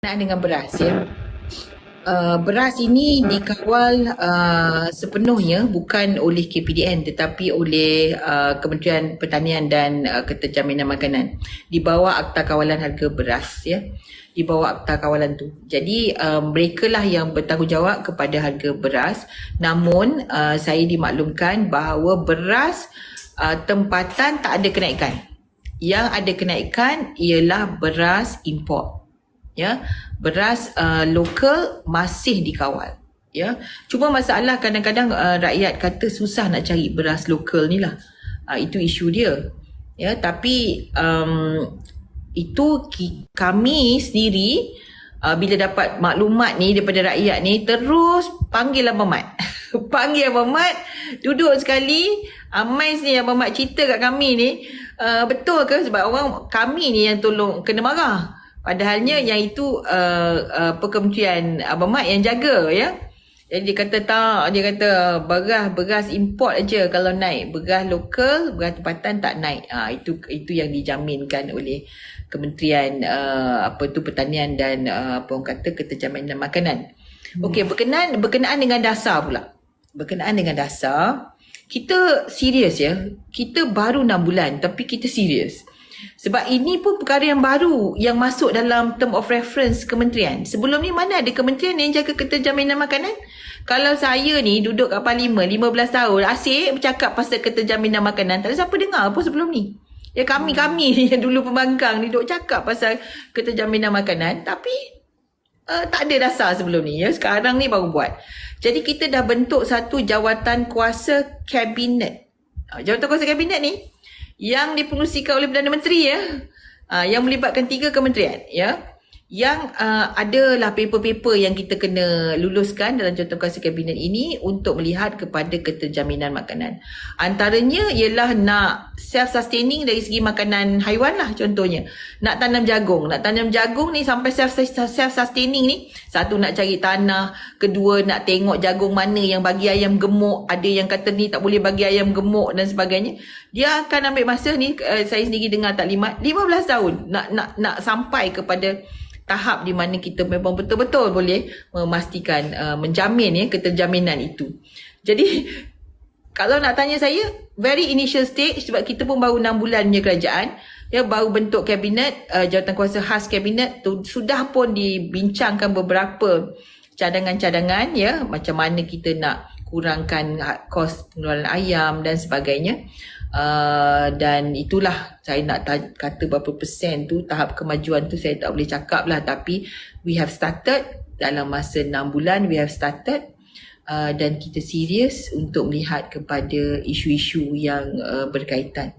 B: Dengan beras ya. Beras ini dikawal sepenuhnya bukan oleh KPDN tetapi oleh Kementerian Pertanian dan Keterjaminan Makanan di bawah Akta Kawalan Harga Beras ya, di bawah akta kawalan tu. Jadi mereka lah yang bertanggungjawab kepada harga beras. Namun saya dimaklumkan bahawa beras tempatan tak ada kenaikan. Yang ada kenaikan ialah beras import. Ya, beras lokal masih dikawal. Ya, cuma masalah kadang-kadang rakyat kata susah nak cari beras lokal ni lah. Itu isu dia. Ya, tapi itu kami sendiri bila dapat maklumat ni daripada rakyat ni terus panggil Abang Mat. Panggil Abang Mat, duduk sekali. Amais ni Abang Mat cerita kat kami ni, betul ke sebab orang kami ni yang tolong kena marah. Padahalnya yang itu Kementerian Abang Mat yang jaga ya. Jadi dia kata tak, dia kata beras import aja kalau naik, beras lokal, beras tempatan tak naik. Itu yang dijaminkan oleh Kementerian Pertanian dan orang kata Keterjaminan Makanan. Okey, berkenaan dengan dasar pula. Berkenaan dengan dasar, kita serius ya. Kita baru 6 bulan tapi kita serius. Sebab ini pun perkara yang baru yang masuk dalam term of reference kementerian. Sebelum ni mana ada kementerian yang jaga keterjaminan makanan? Kalau saya ni duduk kat Parlimen 15 tahun asyik bercakap pasal keterjaminan makanan, tak ada siapa dengar pun sebelum ni. Ya kami ni yang dulu pembangkang ni duduk cakap pasal keterjaminan makanan tapi tak ada dasar sebelum ni ya. Sekarang ni baru buat. Jadi kita dah bentuk satu jawatan kuasa kabinet. Jawatan kuasa kabinet ni yang dipengerusikan oleh Perdana Menteri ya, yang melibatkan 3 kementerian ya, yang adalah paper-paper yang kita kena luluskan dalam jawatan kuasa kabinet ini untuk melihat kepada keterjaminan makanan. Antaranya ialah nak self-sustaining dari segi makanan haiwan lah contohnya. Nak tanam jagung ni sampai self-sustaining ni, satu nak cari tanah, kedua nak tengok jagung mana yang bagi ayam gemuk, ada yang kata ni tak boleh bagi ayam gemuk dan sebagainya. Dia akan ambil masa ni, saya sendiri dengar taklimat 15 tahun nak sampai kepada tahap di mana kita memang betul-betul boleh memastikan menjamin ya keterjaminan itu. Jadi kalau nak tanya saya, very initial stage sebab kita pun baru 6 bulan punya kerajaan ya, baru bentuk kabinet, jawatan kuasa khas kabinet tu sudah pun dibincangkan beberapa cadangan-cadangan ya, macam mana kita nak kurangkan kos pengeluaran ayam dan sebagainya. Dan itulah saya nak kata berapa persen tu, tahap kemajuan tu saya tak boleh cakap lah, tapi we have started dalam masa 6 bulan we have started dan kita serius untuk melihat kepada isu-isu yang berkaitan.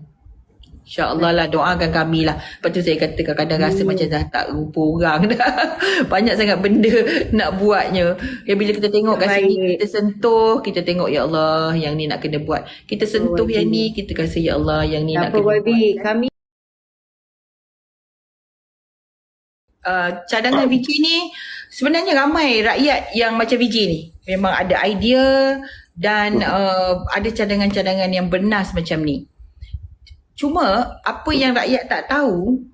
B: InsyaAllah lah, doakan kami lah. Lepas tu saya kata kadang-kadang rasa macam dah tak rupa orang dah. Banyak sangat benda nak buatnya. Bila kita tengok kat sini, kita sentuh, kita tengok ya Allah yang ni nak kena buat. Kita sentuh yang ni, kita rasa ya Allah yang ni nak kena buat.
C: Kami
B: cadangan VJ ni sebenarnya ramai rakyat yang macam VJ ni. Memang ada idea dan ada cadangan-cadangan yang bernas macam ni. Cuma apa yang rakyat tak tahu,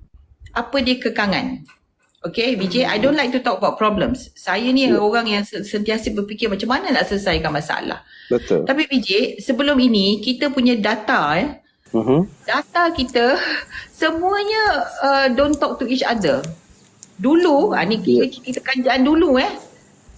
B: apa dia kekangan. Okay VJ, I don't like to talk about problems. Saya ni orang yang sentiasa berfikir macam mana nak selesaikan masalah.
D: Betul.
B: Tapi VJ, sebelum ini kita punya data data kita semuanya don't talk to each other. Dulu, ni kita kerajaan dulu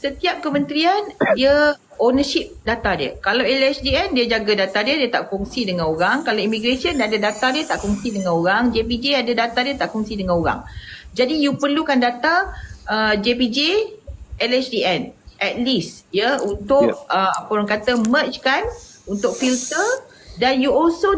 B: setiap kementerian dia ownership data dia. Kalau LHDN dia jaga data dia, dia tak kongsi dengan orang. Kalau immigration ada data dia, tak kongsi dengan orang. JPJ ada data dia, tak kongsi dengan orang. Jadi you perlukan data JPJ, LHDN at least untuk apa orang kata merge kan, untuk filter. Dan you also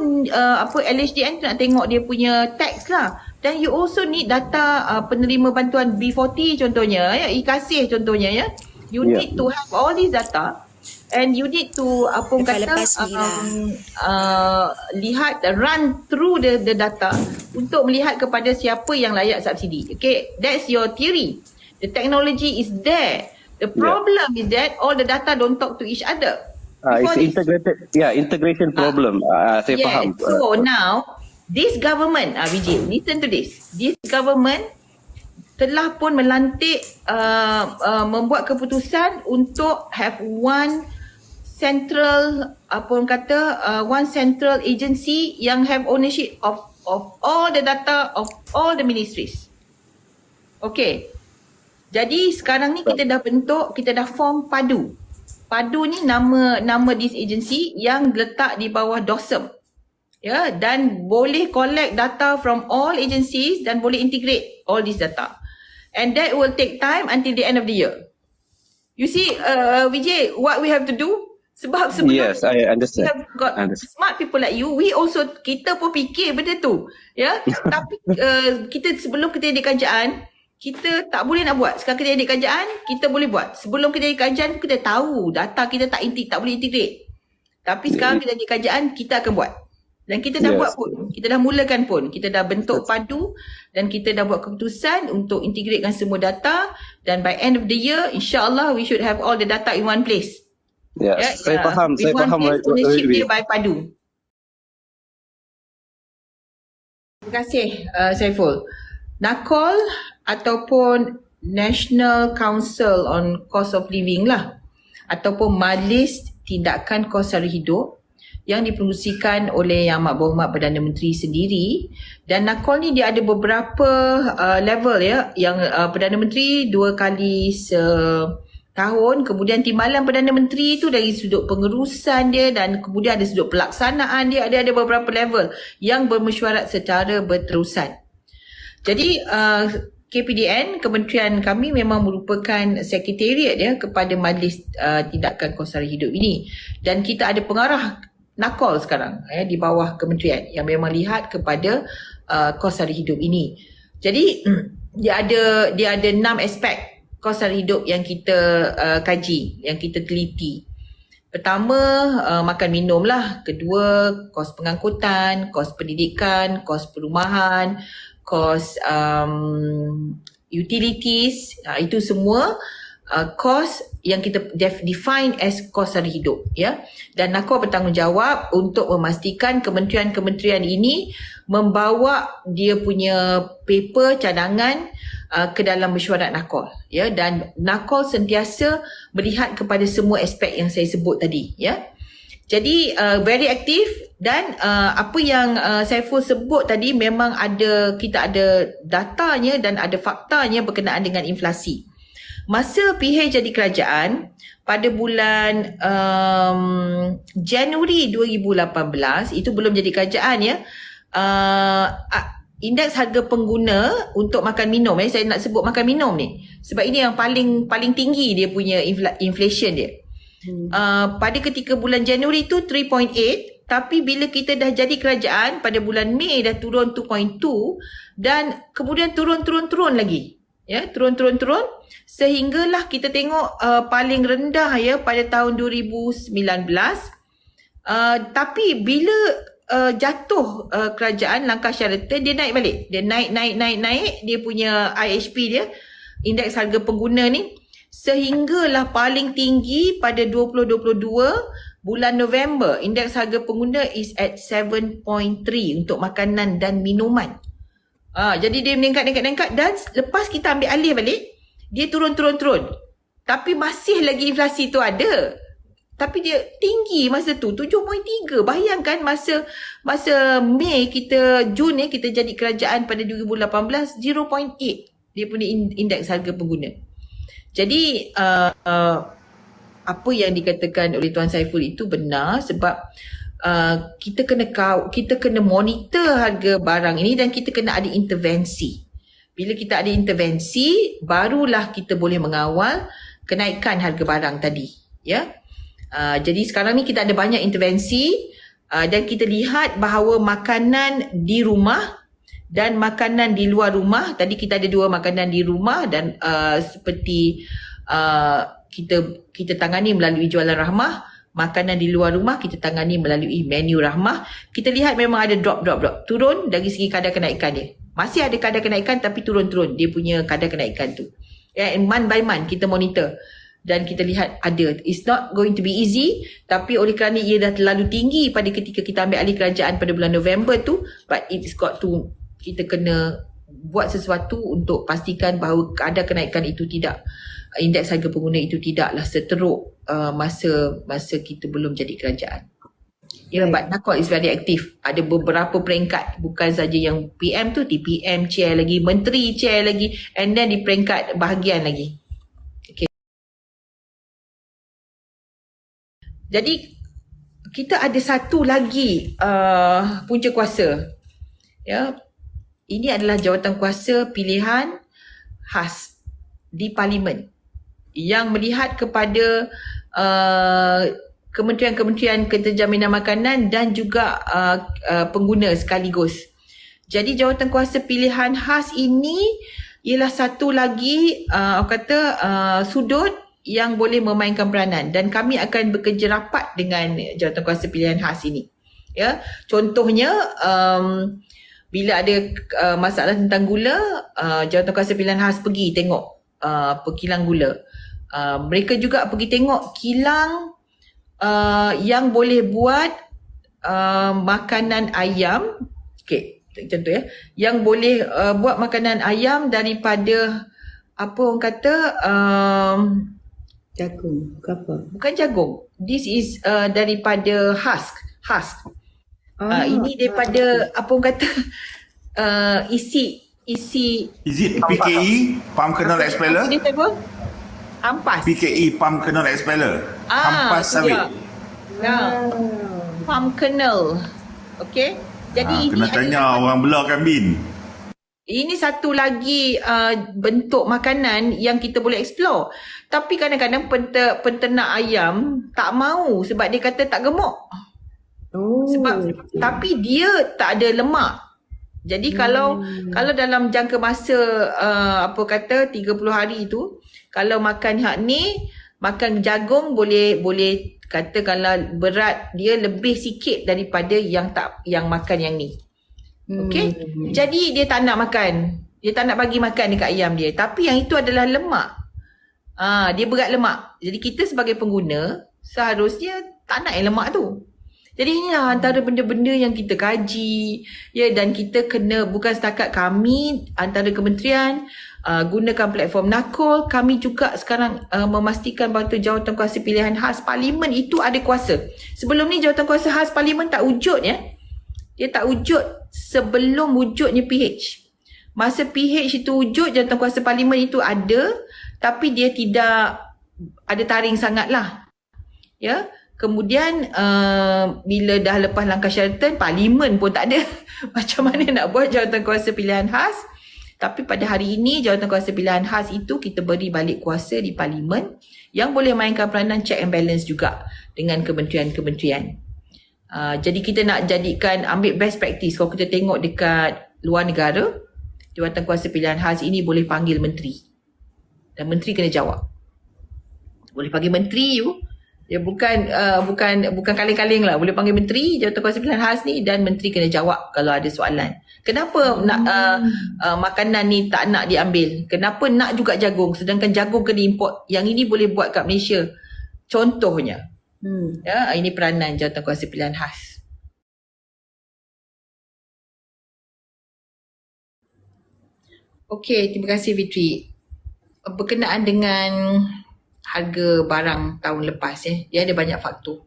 B: LHDN tu nak tengok dia punya tax lah. Dan you also need data penerima bantuan B40 contohnya, IKASih contohnya You need to have all these data and you need to lihat, run through the data untuk melihat kepada siapa yang layak subsidi. Okay, that's your theory. The technology is there. The problem is that all the data don't talk to each other.
D: It's integrated, integration problem. Saya faham.
B: So now, this government, Vijay, listen to this. This government telah pun melantik, membuat keputusan untuk have one central, one central agency yang have ownership of all the data of all the ministries. Okay. Jadi sekarang ni kita dah form PADU. PADU ni nama this agency yang letak di bawah DOSM. Dan boleh collect data from all agencies dan boleh integrate all this data. And that will take time until the end of the year. You see, Vijay, what we have to do? Sebab sebelum
D: I understand.
B: We have got smart people like you. Kita pun fikir benda tu. Tapi kita sebelum kita jadi kerajaan, kita tak boleh nak buat. Sekarang kita jadi kerajaan, kita boleh buat. Sebelum kita jadi kerajaan, kita tahu data kita tak boleh integrate. Tapi sekarang kita jadi kerajaan, kita akan buat. Dan kita dah buat pun. Kita dah mulakan pun. Kita dah bentuk PADU dan kita dah buat keputusan untuk integratekan semua data. Dan by end of the year, insyaAllah we should have all the data in one place.
D: Saya faham. Saya faham.
B: Ownership dia by PADU. Terima kasih Saiful. NACOL ataupun National Council on Cost of Living lah, ataupun Majlis Tindakan Kos Sara Hidup yang dipengerusikan oleh Yang Amat Berhormat Perdana Menteri sendiri. Dan NACOL ni dia ada beberapa level yang Perdana Menteri 2 kali setahun, kemudian Timbalan Perdana Menteri tu dari sudut pengurusan dia, dan kemudian ada sudut pelaksanaan dia, ada beberapa level yang bermesyuarat secara berterusan. Jadi KPDN, kementerian kami memang merupakan sekretariat kepada Majlis Tindakan Kos Sara Hidup ini. Dan kita ada pengarah NACOL sekarang di bawah kementerian yang memang lihat kepada kos sara hidup ini. Jadi dia ada 6 aspek kos sara hidup yang kita kaji, yang kita teliti. Pertama, makan minum lah. Kedua, kos pengangkutan, kos pendidikan, kos perumahan, kos utilities. Itu semua kos yang kita define as kos sara hidup. Dan NACOL bertanggungjawab untuk memastikan kementerian-kementerian ini membawa dia punya paper cadangan ke dalam mesyuarat NACOL. Dan NACOL sentiasa melihat kepada semua aspek yang saya sebut tadi. Jadi very aktif. Dan apa yang Saiful sebut tadi, memang kita ada datanya dan ada faktanya berkenaan dengan inflasi. Masa PH jadi kerajaan pada bulan Januari 2018, itu belum jadi kerajaan indeks harga pengguna untuk makan minum, saya nak sebut makan minum ni sebab ini yang paling tinggi dia punya inflation dia. pada ketika bulan Januari tu 3.8, tapi bila kita dah jadi kerajaan pada bulan Mei dah turun 2.2 dan kemudian turun lagi. Ya, turun sehinggalah kita tengok paling rendah ya pada tahun 2019. Tapi bila jatuh kerajaan langkah Sheraton, dia naik balik. Dia naik dia punya IHP dia, indeks harga pengguna ni, sehinggalah paling tinggi pada 2022 bulan November, indeks harga pengguna is at 7.3 untuk makanan dan minuman. Jadi dia meningkat dan lepas kita ambil alih balik, dia turun. Tapi masih lagi inflasi tu ada. Tapi dia tinggi masa tu 7.3. Bayangkan masa Mei Jun kita jadi kerajaan pada 2018 0.8 dia punya indeks harga pengguna. Jadi apa yang dikatakan oleh Tuan Saiful itu benar, sebab kita kena monitor harga barang ini dan kita kena ada intervensi. Bila kita ada intervensi, barulah kita boleh mengawal kenaikan harga barang tadi, ya. Jadi sekarang ni kita ada banyak intervensi dan kita lihat bahawa makanan di rumah dan makanan di luar rumah, tadi kita ada 2 makanan di rumah dan seperti kita tangani melalui jualan rahmah. Makanan di luar rumah kita tangani melalui menu rahmah. Kita lihat memang ada drop. Turun dari segi kadar kenaikan dia. Masih ada kadar kenaikan tapi turun dia punya kadar kenaikan tu. Ya, and month by month kita monitor. Dan kita lihat ada. It's not going to be easy. Tapi oleh kerana ia dah terlalu tinggi pada ketika kita ambil alih kerajaan pada bulan November tu. But it's got to, kita kena buat sesuatu untuk pastikan bahawa kadar kenaikan itu tidak, indeks harga pengguna itu tidaklah seteruk masa kita belum jadi kerajaan. Ya, but NACOL is very active. Ada beberapa peringkat, bukan saja yang PM tu, TPM chair lagi, menteri chair lagi, and then di peringkat bahagian lagi. Okay. Jadi kita ada satu lagi punca kuasa. Ya, ini adalah jawatan kuasa pilihan khas di Parlimen yang melihat kepada kementerian-kementerian keterjaminan makanan dan juga pengguna sekaligus. Jadi jawatan kuasa pilihan khas ini ialah satu lagi sudut yang boleh memainkan peranan dan kami akan bekerja rapat dengan jawatan kuasa pilihan khas ini. Ya, contohnya bila ada masalah tentang gula, jawatan kuasa pilihan khas pergi tengok kilang gula. Mereka juga pergi tengok kilang yang boleh buat makanan ayam. Okey, contoh ya, yang boleh buat makanan ayam daripada apa orang kata
C: Jagung ke apa?
B: Bukan jagung. This is daripada husk. Ini daripada apa orang kata isi.
E: Is it PKE, palm kernel expeller?
B: Ampas.
E: PKE, palm kernel expeller. Ampas sawit.
B: Ya. Palm kernel. Okey. Jadi ini
E: kena tanya orang belah kambing.
B: Ini satu lagi bentuk makanan yang kita boleh explore. Tapi kadang-kadang penternak ayam tak mau sebab dia kata tak gemuk. Tapi dia tak ada lemak. Jadi kalau dalam jangka masa 30 hari tu, kalau makan hak ni, makan jagung boleh kata kalau berat dia lebih sikit daripada yang makan yang ni. Okey. Jadi dia tak nak makan. Dia tak nak bagi makan dekat ayam dia. Tapi yang itu adalah lemak. Dia berat lemak. Jadi kita sebagai pengguna seharusnya tak nak yang lemak tu. Jadi inilah antara benda-benda yang kita kaji, ya, dan kita kena, bukan setakat kami antara kementerian gunakan platform NACOL, kami juga sekarang memastikan bahawa jawatan kuasa pilihan khas Parlimen itu ada kuasa. Sebelum ni jawatan kuasa khas Parlimen tak wujud, ya. Dia tak wujud sebelum wujudnya PH. Masa PH itu wujud, jawatan kuasa Parlimen itu ada, tapi dia tidak ada taring sangatlah. Ya. Kemudian bila dah lepas langkah Sheraton, Parlimen pun tak ada. Macam mana nak buat jawatan kuasa pilihan khas? Tapi pada hari ini Jawatankuasa Pilihan Khas itu kita beri balik kuasa di Parlimen yang boleh mainkan peranan check and balance juga dengan kementerian-kementerian. Jadi kita nak jadikan, ambil best practice. Kalau kita tengok dekat luar negara, Jawatankuasa Pilihan Khas ini boleh panggil menteri. Dan menteri kena jawab. Boleh panggil menteri you. Dia bukan kaleng-kaleng lah. Boleh panggil menteri Jawatankuasa Pilihan Khas ni dan menteri kena jawab kalau ada soalan. Kenapa nak makanan ni tak nak diambil? Kenapa nak juga jagung sedangkan jagung kena import? Yang ini boleh buat kat Malaysia. Contohnya. Ya, ini peranan Jawatankuasa Pilihan Khas. Okey, terima kasih Fitri. Berkenaan dengan harga barang tahun lepas, dia ada banyak faktor.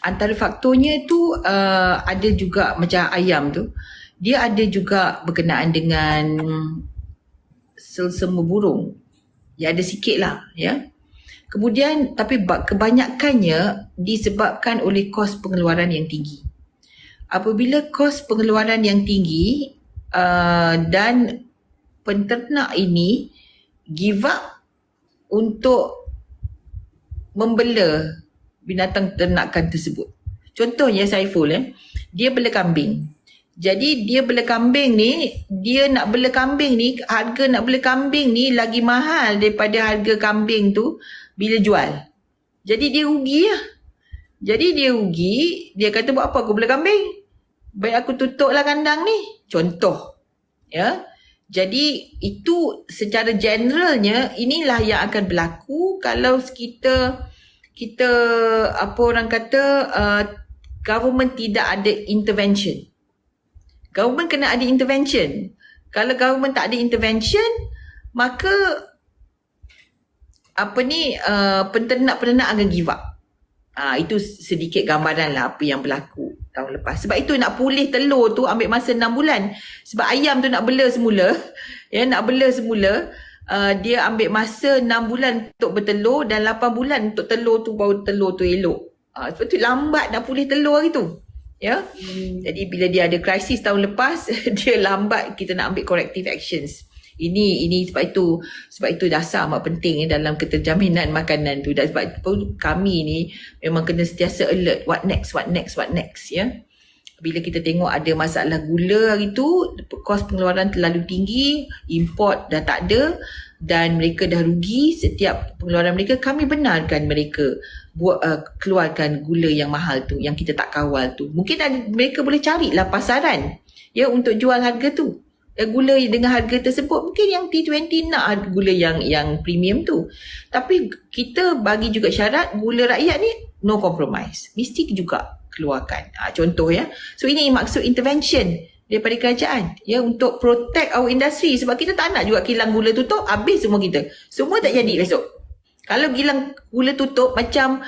B: Antara faktornya tu ada juga macam ayam tu. Dia ada juga berkenaan dengan selsema burung. Ya, ada sikit lah, ya. Kemudian tapi kebanyakannya disebabkan oleh kos pengeluaran yang tinggi. Apabila kos pengeluaran yang tinggi dan penternak ini give up untuk membela binatang ternakan tersebut. Contohnya Saiful, dia bela kambing. Jadi dia bela kambing ni, dia nak bela kambing ni, harga nak bela kambing ni lagi mahal daripada harga kambing tu bila jual. Jadi dia rugi lah. Jadi dia rugi, dia kata buat apa aku bela kambing? Baik aku tutuplah kandang ni. Contoh. Ya. Jadi itu secara generalnya inilah yang akan berlaku kalau kita apa orang kata government tidak ada intervention. Government kena ada intervention. Kalau government tak ada intervention, maka penternak-penternak akan give up. Itu sedikit gambaran lah apa yang berlaku tahun lepas. Sebab itu nak pulih telur tu ambil masa 6 bulan. Sebab ayam tu nak bela semula. Ya, nak bela semula. Dia ambil masa 6 bulan untuk bertelur dan 8 bulan untuk telur tu baru telur tu elok. Sebab tu lambat nak pulih telur hari tu. Ya. Jadi bila dia ada krisis tahun lepas, dia lambat kita nak ambil corrective actions. Ini sebab itu dasar amat penting dalam keterjaminan makanan tu. Dan sebab itu kami ni memang kena sentiasa alert what next ya. Bila kita tengok ada masalah gula hari tu, kos pengeluaran terlalu tinggi, import dah tak ada dan mereka dah rugi setiap pengeluaran mereka, kami benarkan mereka keluarkan gula yang mahal tu, yang kita tak kawal tu. Mungkin mereka boleh carilah pasaran ya untuk jual harga tu. Gula dengan harga tersebut, mungkin yang T20 nak gula yang premium tu. Tapi kita bagi juga syarat gula rakyat ni no compromise. Mesti juga keluarkan. Contoh ya. So ini maksud intervention daripada kerajaan ya untuk protect our industry. Sebab kita tak nak juga kilang gula tutup, habis semua kita. Semua tak jadi besok. Kalau kilang gula tutup macam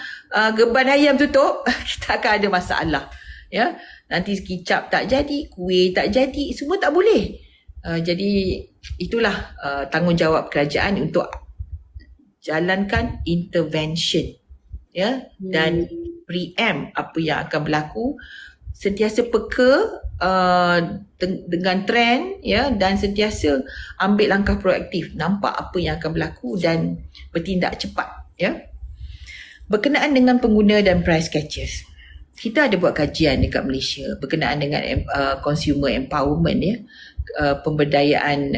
B: geban ayam tutup, kita akan ada masalah. Ya. Nanti kicap tak jadi, kuih tak jadi, semua tak boleh. Jadi itulah tanggungjawab kerajaan untuk jalankan intervention ya dan preempt apa yang akan berlaku, sentiasa peka dengan trend ya dan sentiasa ambil langkah proaktif, nampak apa yang akan berlaku dan bertindak cepat ya. Berkenaan dengan pengguna dan price catchers, kita ada buat kajian dekat Malaysia berkenaan dengan consumer empowerment ya, pemberdayaan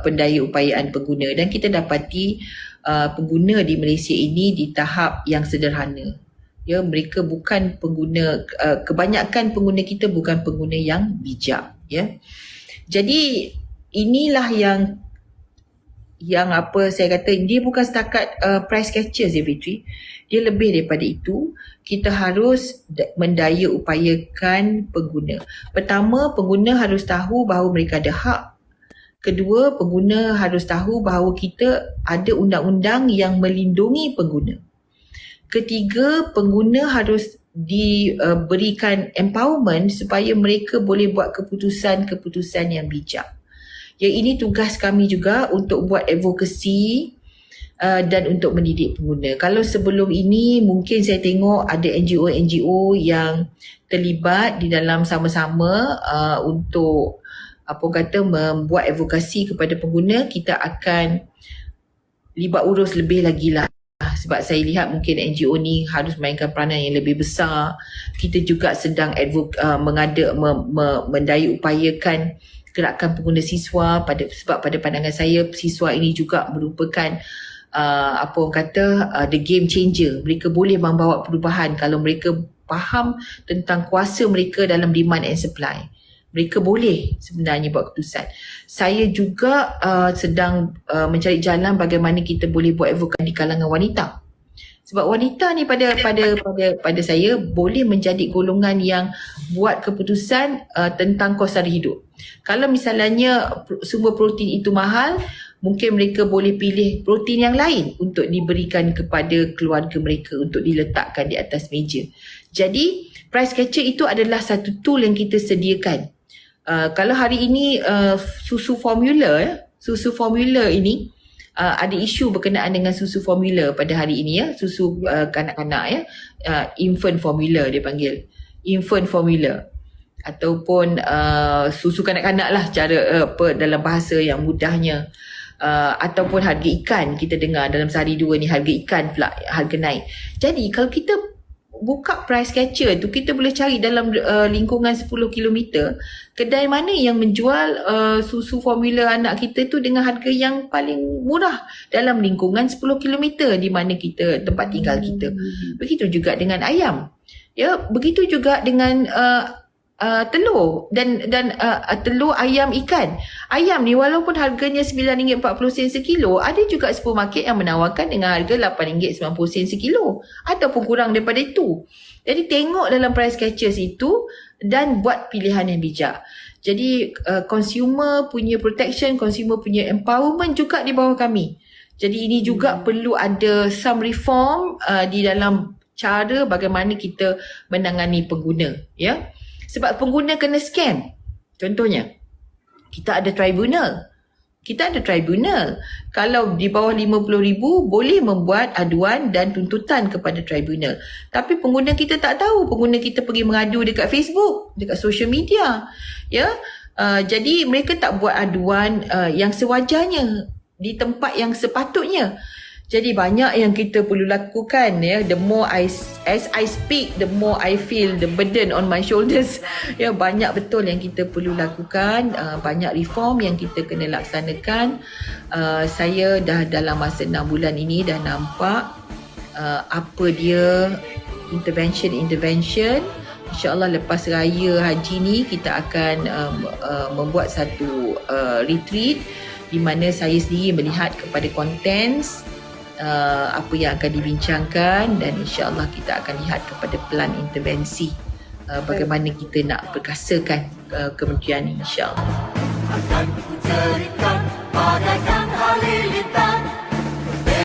B: pendaya-upayaan pengguna, dan kita dapati pengguna di Malaysia ini di tahap yang sederhana. Ya, mereka bukan pengguna, kebanyakan pengguna kita bukan pengguna yang bijak ya. Jadi inilah yang apa saya kata, dia bukan setakat price catchers ya Fitri. Dia lebih daripada itu. Kita harus mendaya upayakan pengguna. Pertama, pengguna harus tahu bahawa mereka ada hak. Kedua, pengguna harus tahu bahawa kita ada undang-undang yang melindungi pengguna. Ketiga, pengguna harus diberikan empowerment supaya mereka boleh buat keputusan-keputusan yang bijak. Ya, ini tugas kami juga untuk buat advocacy dan untuk mendidik pengguna. Kalau sebelum ini mungkin saya tengok ada NGO yang terlibat di dalam sama-sama untuk membuat advokasi kepada pengguna, kita akan libat urus lebih lagi lah. Sebab saya lihat mungkin NGO ni harus mainkan peranan yang lebih besar. Kita juga sedang mendaya upayakan gerakan pengguna siswa sebab pada pandangan saya siswa ini juga merupakan the game changer. Mereka boleh membawa perubahan kalau mereka faham tentang kuasa mereka dalam demand and supply. Mereka boleh sebenarnya buat keputusan. Saya juga sedang mencari jalan bagaimana kita boleh buat advokasi di kalangan wanita. Sebab wanita ni pada saya boleh menjadi golongan yang buat keputusan tentang kos sara hidup. Kalau misalnya sumber protein itu mahal, mungkin mereka boleh pilih protein yang lain untuk diberikan kepada keluarga mereka untuk diletakkan di atas meja. Jadi price catcher itu adalah satu tool yang kita sediakan. Kalau hari ini susu formula ini ada isu berkenaan dengan susu formula pada hari ini ya, susu kanak-kanak ya, infant formula dia panggil, infant formula ataupun susu kanak-kanak lah cara dalam bahasa yang mudahnya. Ataupun harga ikan, kita dengar dalam sehari dua ni harga ikan pula harga naik. Jadi kalau kita buka price catcher tu, kita boleh cari dalam lingkungan 10 km kedai mana yang menjual susu formula anak kita tu dengan harga yang paling murah dalam lingkungan 10 km di mana kita tempat tinggal kita. Begitu juga dengan ayam. Ya, begitu juga dengan telur dan telur ayam ikan. Ayam ni walaupun harganya RM9.40 sekilo, ada juga supermarket yang menawarkan dengan harga RM8.90 sekilo ataupun kurang daripada itu. Jadi tengok dalam price catchers itu dan buat pilihan yang bijak. Jadi consumer punya protection, consumer punya empowerment juga di bawah kami. Jadi ini juga perlu ada some reform di dalam cara bagaimana kita menangani pengguna, ya. Sebab pengguna kena scam. Contohnya, kita ada tribunal. Kalau di bawah RM50,000 boleh membuat aduan dan tuntutan kepada tribunal. Tapi pengguna kita tak tahu. Pengguna kita pergi mengadu dekat Facebook, dekat social media. Ya, jadi mereka tak buat aduan yang sewajarnya di tempat yang sepatutnya. Jadi banyak yang kita perlu lakukan ya. The more as I speak, the more I feel the burden on my shoulders. Ya, banyak betul yang kita perlu lakukan, banyak reform yang kita kena laksanakan. Saya dah dalam masa 6 bulan ini dah nampak apa dia intervention. InsyaAllah lepas raya haji ni kita akan membuat satu retreat di mana saya sendiri melihat kepada contents apa yang akan dibincangkan dan insyaAllah kita akan lihat kepada pelan intervensi bagaimana kita nak perkasakan kementerian ini insyaAllah. Akan ku jadikan bagaikan halil